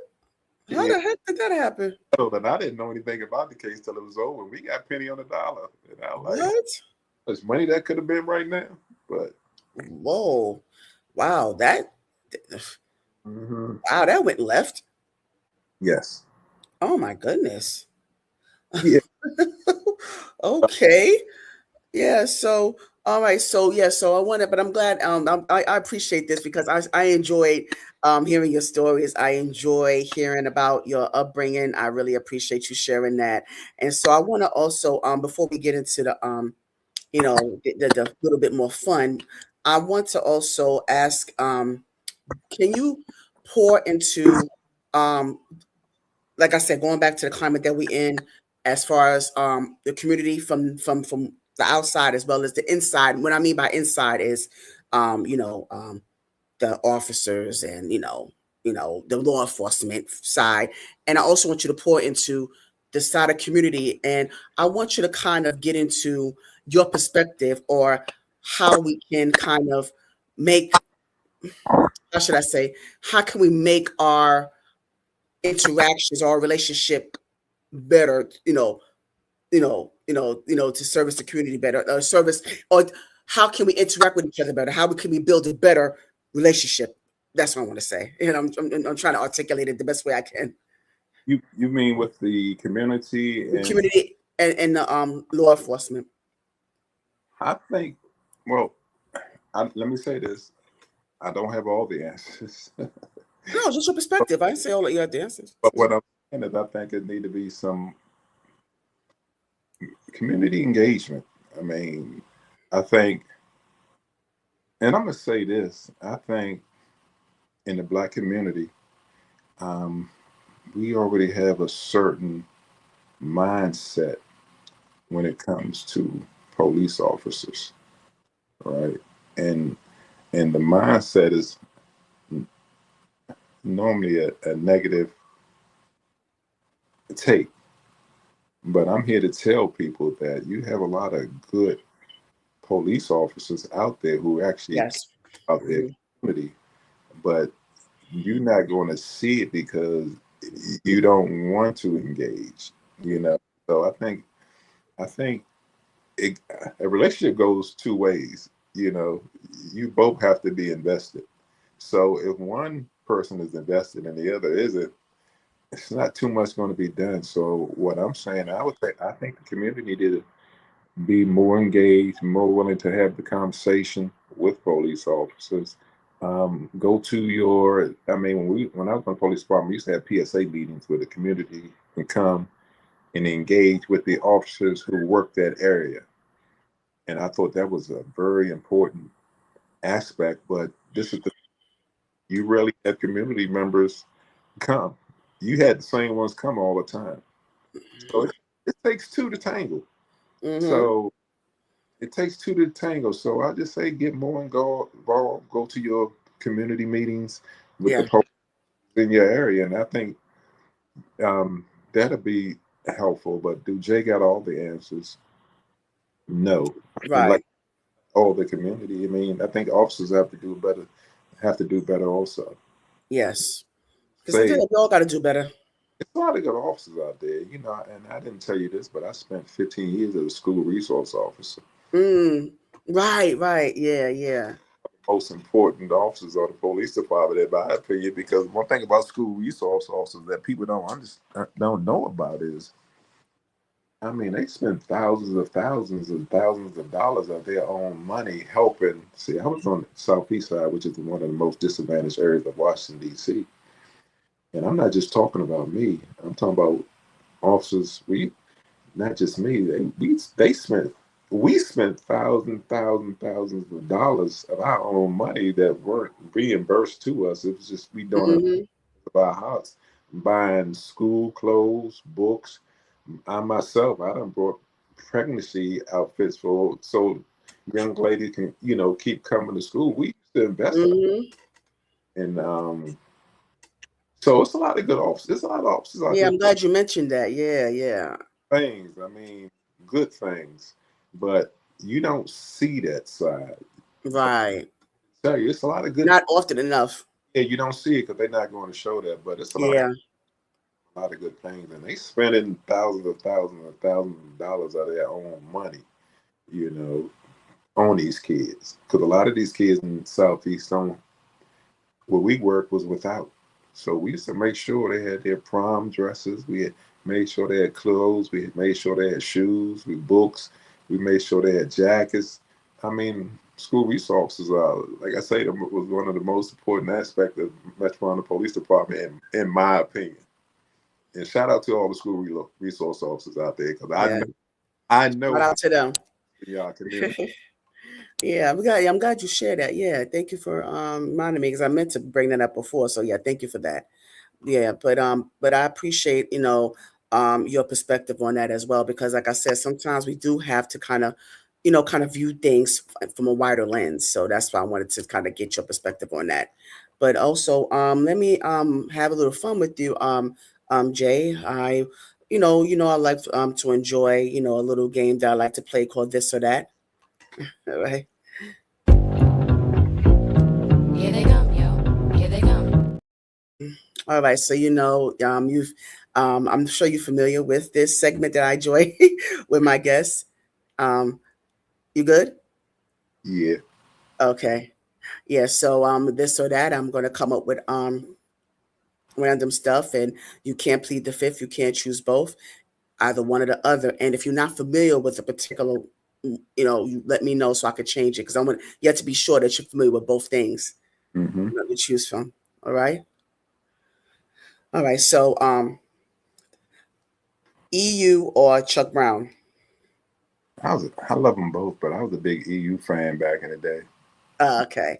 How
Yeah,
the heck did that happen?
so that I didn't know anything about the case till it was over. We got penny on the dollar, and I was like,
What?
there's money that could have been right now, but
Whoa. Wow,
mhm,
that went left.
yes,
Oh my goodness.
yeah,
Okay. Yeah, so all right, so yeah, so I wanted, but I'm glad I appreciate this because I enjoyed hearing your stories. I enjoy hearing about your upbringing. I really appreciate you sharing that. And so I want to also before we get into the the little bit more fun, I want to also ask can you pour into um like I said, going back to the climate that we in, as far as the community from the outside as well as the inside. What I mean by inside is, you know, the officers and the law enforcement side, and I also want you to pour into the side of community, and I want you to kind of get into your perspective or how we can kind of make, how should I say, how can we make our interactions, our relationship better, to service the community better, service, or how can we interact with each other better? How can we build a better relationship? That's what I want to say. And I'm trying to articulate it the best way I can.
You mean with the community
The
and
community and the law enforcement.
I think, well, let me say this. I don't have all the answers.
No, just your perspective. I didn't say all of you had the answers.
But what I'm saying is I think it need to be some community engagement. I mean, I think, and I'm going to say this, I think in the Black community, um, we already have a certain mindset when it comes to police officers, right? And the mindset is normally a negative take. But I'm here to tell people that you have a lot of good police officers out there who actually care
Yes.
about their community, but you're not going to see it because you don't want to engage, you know. So I think it, a relationship goes two ways. You know, you both have to be invested. So if one person is invested and the other isn't, it's not too much going to be done. So what I'm saying, I would say, I think the community needed to be more engaged, more willing to have the conversation with police officers. Go to your, I mean, when I was in the police department, we used to have PSA meetings where the community can come and engage with the officers who work that area. And I thought that was a very important aspect. But this is you rarely have community members come. You had the same ones come all the time. So it takes two to tangle.
Mm-hmm.
So it takes two to tango. So I just say get more involved, go to your community meetings with the
Yeah.
police in your area. And I think that'll be helpful. But do Jay got all the answers? No. And like
Right.
all the community, I mean, I think officers have to do better also.
Yes. Because
Say
we all got to do better.
it's a lot of good officers out there, you know, and I didn't tell you this, but I spent 15 years as a school resource officer.
Mm. Right. Right. Yeah. Yeah.
Most important officers are the police department, in my opinion, because one thing about school resource officers that people don't know about is, I mean, they spend thousands of thousands and thousands of dollars of their own money helping. See, I was on the southeast side, which is one of the most disadvantaged areas of Washington D.C., and I'm not just talking about me. I'm talking about officers. Not just me. We spent thousands of dollars of our own money that weren't reimbursed to us. It was just we doing it
Mm-hmm.
of our house, buying school clothes, books. I myself, I done bought pregnancy outfits for so young lady can keep coming to school. We used to invest
Mm-hmm.
in so it's a lot of good officers. There's a lot of officers out
Yeah.
there
I'm glad you mentioned that. Yeah. Yeah.
things. I mean, good things, but you don't see that side. But
Right.
I tell you, it's a lot of good.
Not often enough.
Yeah, you don't see it because they're not going to show that. But it's
Yeah.
a lot of good things, and they spending thousands of dollars out of their own money, you know, on these kids. Because a lot of these kids in Southeast don't. Where we worked was without. So we used to make sure they had their prom dresses. We had made sure they had clothes. We had made sure they had shoes, we books. We made sure they had jackets. I mean, school resources are, like I say, was one of the most important aspects of Metropolitan Police Department, in my opinion. And shout out to all the school resource officers out there because
Yeah.
I
Shout
know how
out to them.
y'all community.
Yeah, I'm glad you shared that. Yeah, thank you for reminding me because I meant to bring that up before. So yeah, thank you for that. Yeah, but I appreciate, your perspective on that as well, because like I said, sometimes we do have to kind of kind of view things from a wider lens. So that's why I wanted to kind of get your perspective on that. But also, let me have a little fun with you, Jay. I like to enjoy, a little game that I like to play called This or That. All right.
Here they come, yo. Here they come.
All right. So I'm sure you're familiar with this segment that I enjoy with my guests. You good?
Yeah.
Okay. Yeah. So this or that, I'm gonna come up with random stuff, and you can't plead the fifth. You can't choose both, either one or the other. And if you're not familiar with a particular, you let me know so I could change it, because I want you have to be sure that you're familiar with both things
Mm-hmm.
to choose from. All right. All right. So EU or Chuck Brown?
I love them both, but I was a big EU fan back in the day.
Okay.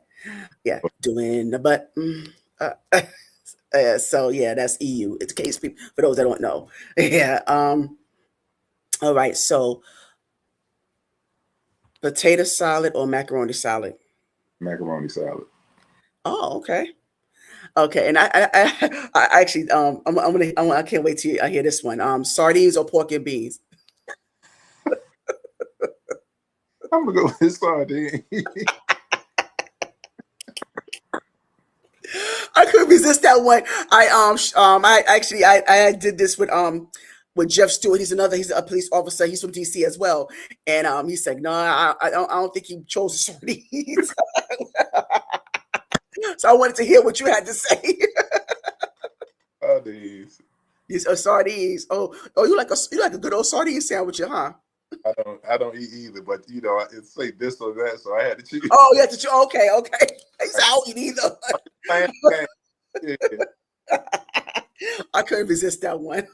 Yeah. Doing the butt. So yeah, that's EU. It's case people for those that don't know. Yeah. All right. So potato salad or macaroni salad?
Macaroni salad.
Oh, okay. Okay, and I actually I can't wait till I hear this one. Sardines or pork and beans?
I'm gonna go with sardine.
I couldn't resist that one. I did this with Jeff Stewart. He's a police officer. He's from DC as well, and he said, "No, I don't think he chose the sardines." So I wanted to hear what you had to say.
Sardines.
These are sardines. Oh, you like a good old sardine sandwich, huh?
I don't eat either, but it say this or that, so I had to choose.
Oh, you have to. Okay, okay. I said, I don't eat either.
Yeah.
I couldn't resist that one.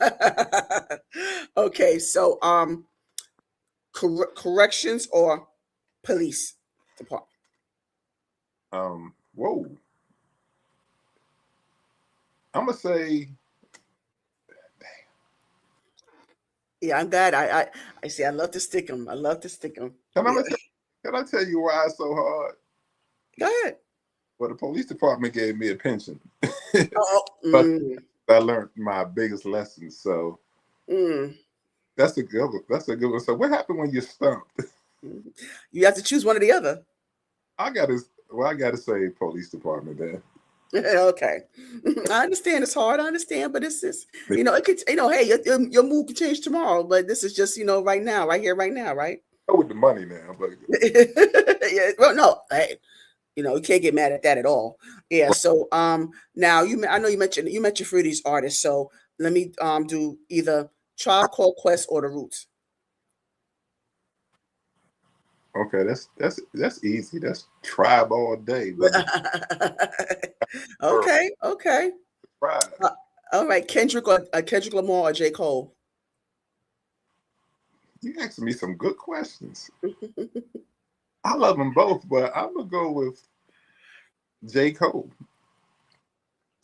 Okay, so corrections or police department?
Whoa. I'm gonna say
Yeah, I'm glad. I see. I love to stick them. I love to stick them.
can I
Yeah.
tell, can I tell you why it's so hard?
Go ahead.
Well, the police department gave me a pension.
Oh,
But I learned my biggest lessons. So
mm.
that's a good one. That's a good one. So what happened when you're stumped?
You have to choose one or the other.
I gotta say police department then.
Okay, I understand it's hard. I understand, but it's just it could hey, your mood could change tomorrow, but this is just right now, right here, right now, right?
Go with the money now, but
Yeah, well, no, hey, you can't get mad at that at all. Yeah. So now I know you mentioned for these artists, so let me do either Tribe Called Quest or The Roots.
okay, that's easy. That's tribe all day, but
Okay, okay.
tribe.
Uh, all right, Kendrick Lamar or J. Cole?
You asking me some good questions. I love them both, but I'm gonna go with J. Cole.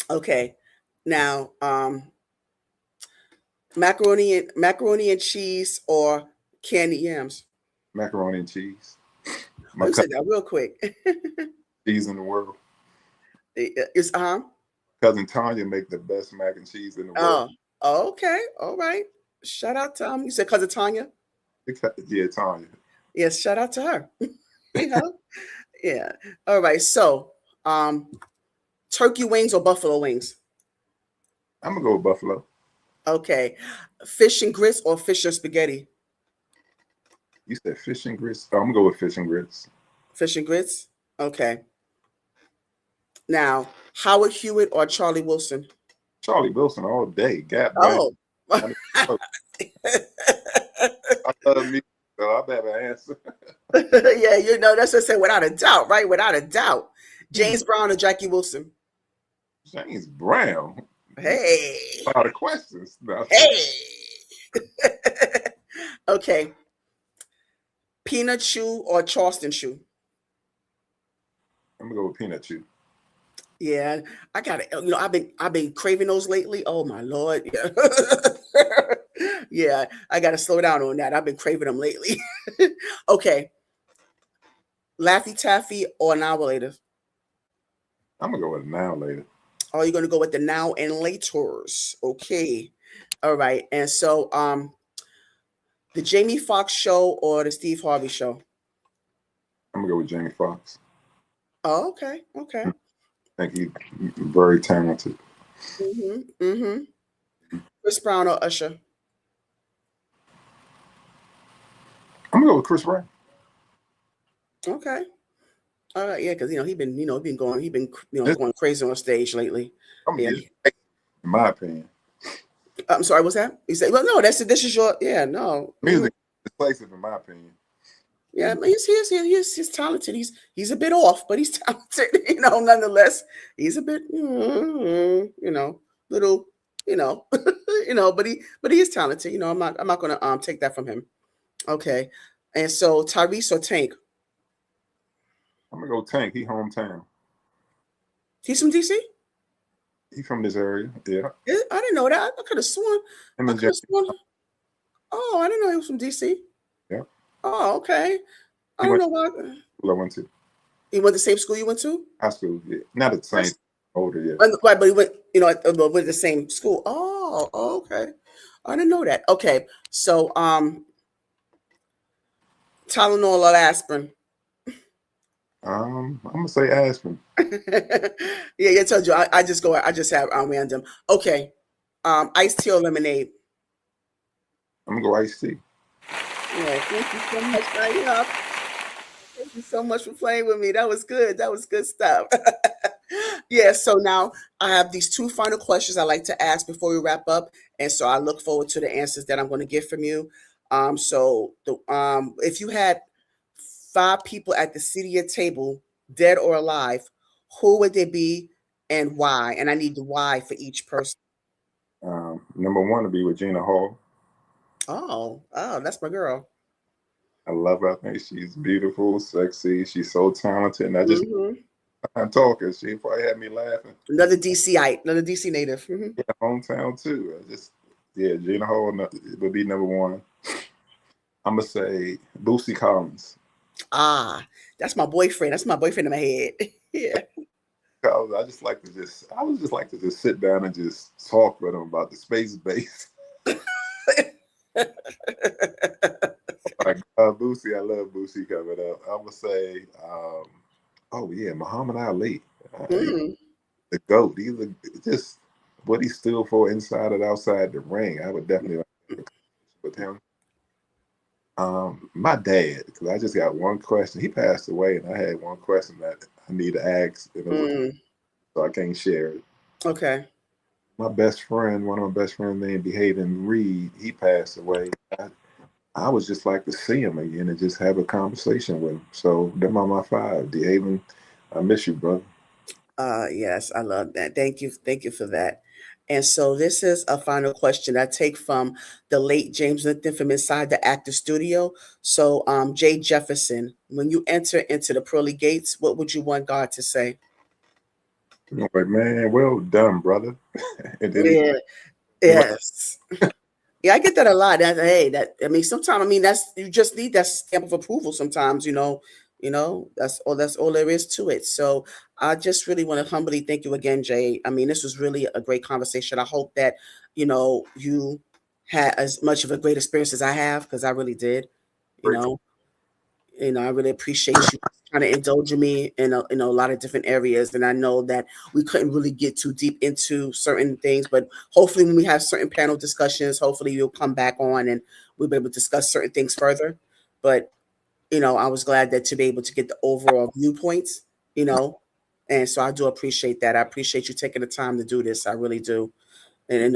Okay. Now, macaroni and cheese or candy yams?
Macaroni and cheese.
Oh,
My
you
cousin
said that real quick.
cheese in the world.
It's
Cousin Tanya make the best mac and cheese in the world.
Oh, okay, all right. Shout out to you said cousin Tanya.
Yeah, Tanya.
Yes, shout out to her. you know, yeah. All right. So, um, turkey wings or buffalo wings?
I'm gonna go with Buffalo.
Okay. Fish and grits or fish and spaghetti?
You said fish and grits. Oh, I'm gonna go with fish and grits.
Fish and grits. Okay. Now, Howard Hewitt or Charlie Wilson?
Charlie Wilson all day. Gap band.
Oh.
I love me. So I better answer.
Yeah, that's what I said, without a doubt, right? Without a doubt. James Brown or Jackie Wilson?
James Brown.
Hey.
A lot of questions. No,
Hey. Okay. Peanut chew or Charleston chew?
I'm gonna go with peanut chew.
Yeah, I got it. I've been craving those lately. Oh my lord. Yeah. Yeah, I got to slow down on that. I've been craving them lately. Okay, Laffy Taffy or Now or Later?
I'm gonna go with now later.
Or are you going to go with the Now and Laters? Okay, all right. And so, the Jamie Foxx show or the Steve Harvey show?
I'm gonna go with Jamie Foxx.
Oh, okay, okay.
I think he's very talented.
Mm-hmm. Chris Brown or Usher?
I'm gonna go with Chris Brown.
Okay. All right, yeah, because he been
This,
going crazy on stage lately.
I'm
Yeah.
in my opinion.
I'm sorry, what's that? You say, well, no, this is your, yeah, no.
Music is decisive in my opinion.
Yeah, he's talented. He's a bit off, but he's talented. Nonetheless, he's a bit, little, but he is talented. I'm not gonna take that from him. Okay, and so Tyrese or Tank?
I'm gonna go Tank. He hometown.
He's from DC.
He from this area. Yeah.
I didn't know that. I could have sworn.
Him
I
and
could have
Jay.
sworn. Oh, I didn't know he was from DC.
Yeah.
Oh, okay. I
He
don't
went
know why.
to school I went to.
He went to the same school you went to?
High school. Yeah. Not at the same. Older. Yeah.
Right, but he went, with the same school. Oh, okay. I didn't know that. Okay, so Tylenol or aspirin?
I'm gonna say Aspen.
Yeah, I told you. I just have random. Okay, iced tea or lemonade?
I'm gonna go Ice T.
Yeah, thank you so much, Nadia. Thank you so much for playing with me. That was good. That was good stuff. Yeah, so now I have these two final questions I like to ask before we wrap up. And so I look forward to the answers that I'm going to get from you. If you had five people at the senior table, dead or alive, who would they be and why? And I need the why for each person.
Number one to be with Gina Hall.
Oh, that's my girl.
I love her. I think she's beautiful, sexy. She's so talented. And
Hmm.
I'm talking. She probably had me laughing.
Another DCite, another DC native. Hmm.
Yeah, hometown too. Gina Hall would be number one. I'm gonna say Boosie Collins.
Ah, that's my boyfriend. That's my boyfriend in my head. Yeah.
Collins, I would just like to just sit down and just talk with him about the space base. Like Boosie, I love Boosie coming up. I'm gonna say, oh yeah, Muhammad Ali,
Mm.
the GOAT. He's just what he stood for inside and outside the ring. I would definitely like to have a conversation with him. My dad, because I just got one question. He passed away, and I had one question that I need to ask,
Mm.
so I can't share it.
Okay.
My best friend, one of my best friends named Behaving Reed, he passed away. I would just like to see him again and just have a conversation with him. So them are my five. Behaving, I miss you, brother.
Yes, I love that. Thank you. Thank you for that. And so this is a final question I take from the late James Lipton from inside the actor studio. So, Jay Jefferson, when you enter into the pearly gates, what would you want God to say?
I'm like, man, well done, brother. And then
Yeah. Yes. Yeah, I get that a lot. Sometimes that's you just need that stamp of approval. Sometimes, that's all there is to it. So I just really want to humbly thank you again, Jay. I mean, this was really a great conversation. I hope that you had as much of a great experience as I have because I really did. You know, I really appreciate you trying to indulge me in a lot of different areas. And I know that we couldn't really get too deep into certain things, but hopefully when we have certain panel discussions, hopefully you'll come back on and we'll be able to discuss certain things further. But, I was glad that to be able to get the overall viewpoints, and so I do appreciate that. I appreciate you taking the time to do this. I really do. And, it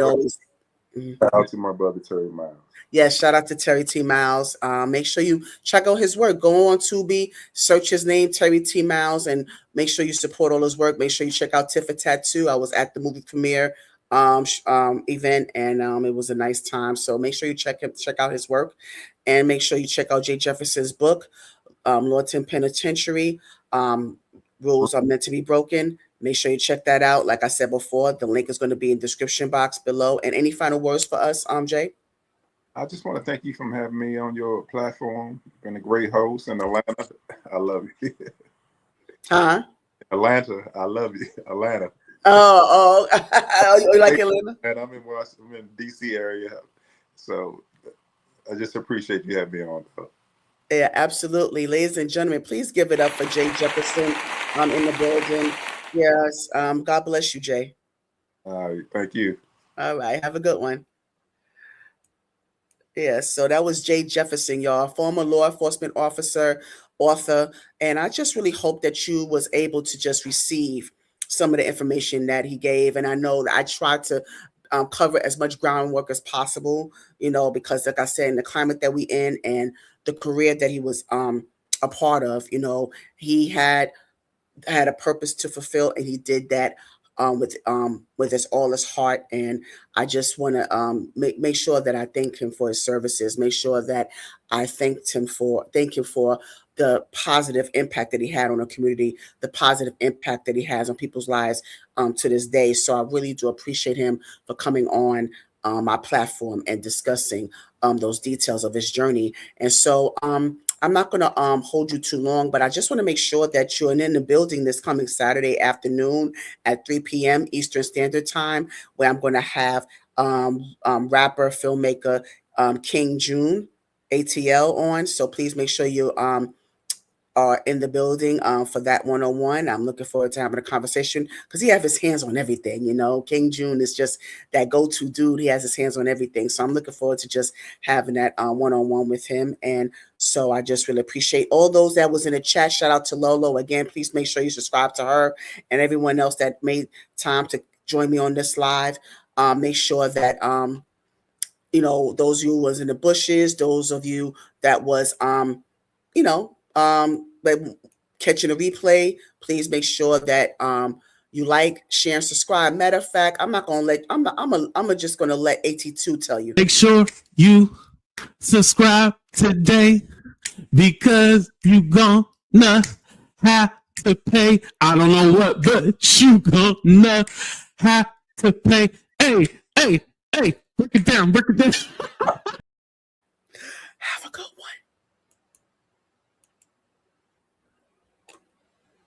always. Mhm.
shout out to my brother Terry Miles.
Yeah, shout out to Terry T. Miles. Make sure you check out his work. Go on Tubi, search his name, Terry T. Miles, and make sure you support all his work. Make sure you check out Tiffa Tattoo. I was at the movie premiere event, and it was a nice time. So make sure you check out his work, and make sure you check out Jay Jefferson's book, Lawton Penitentiary. Rules are meant to be broken. Make sure you check that out. Like I said before, the link is going to be in the description box below. And any final words for us, Jay?
I just want to thank you for having me on your platform. You've been a great host in Atlanta. I love you.
Huh?
Atlanta, I love you. Atlanta.
You like Atlanta?
And I'm in Washington, I'm in DC area. So I just appreciate you having me on.
Yeah, absolutely. Ladies and gentlemen, please give it up for Jay Jefferson in the building. Yes. God bless you, Jay.
All right, thank you.
All right. Have a good one. Yes, so that was Jay Jefferson, y'all, former law enforcement officer, author, and I just really hope that you was able to just receive some of the information that he gave. And I know that I tried to cover as much groundwork as possible, because like I said, in the climate that we in and the career that he was a part of, he had a purpose to fulfill, and he did that with his all his heart. And I just want to make sure that I thank him for his services. Make sure that I thank him for the positive impact that he had on the community, the positive impact that he has on people's lives to this day. So I really do appreciate him for coming on my platform and discussing those details of his journey. And so I'm not going to hold you too long, but I just want to make sure that you're in the building this coming Saturday afternoon at 3 p.m. Eastern Standard Time, where I'm going to have rapper, filmmaker King June, ATL, on. So please make sure you are in the building for that one-on-one. I'm looking forward to having a conversation because he has his hands on everything. King June is just that go-to dude. He has his hands on everything. So I'm looking forward to just having that one-on-one with him. And so I just really appreciate all those that was in the chat. Shout out to Lolo. Again, please make sure you subscribe to her and everyone else that made time to join me on this live. Make sure that, those of you who was in the bushes, those of you that was, but catching a replay, please make sure that you like, share, and subscribe. Matter of fact, I'm just gonna let AT2 tell you.
Make sure you subscribe today because you gonna have to pay. I don't know what, but you gonna have to pay. Hey, break it down.
Have a good one.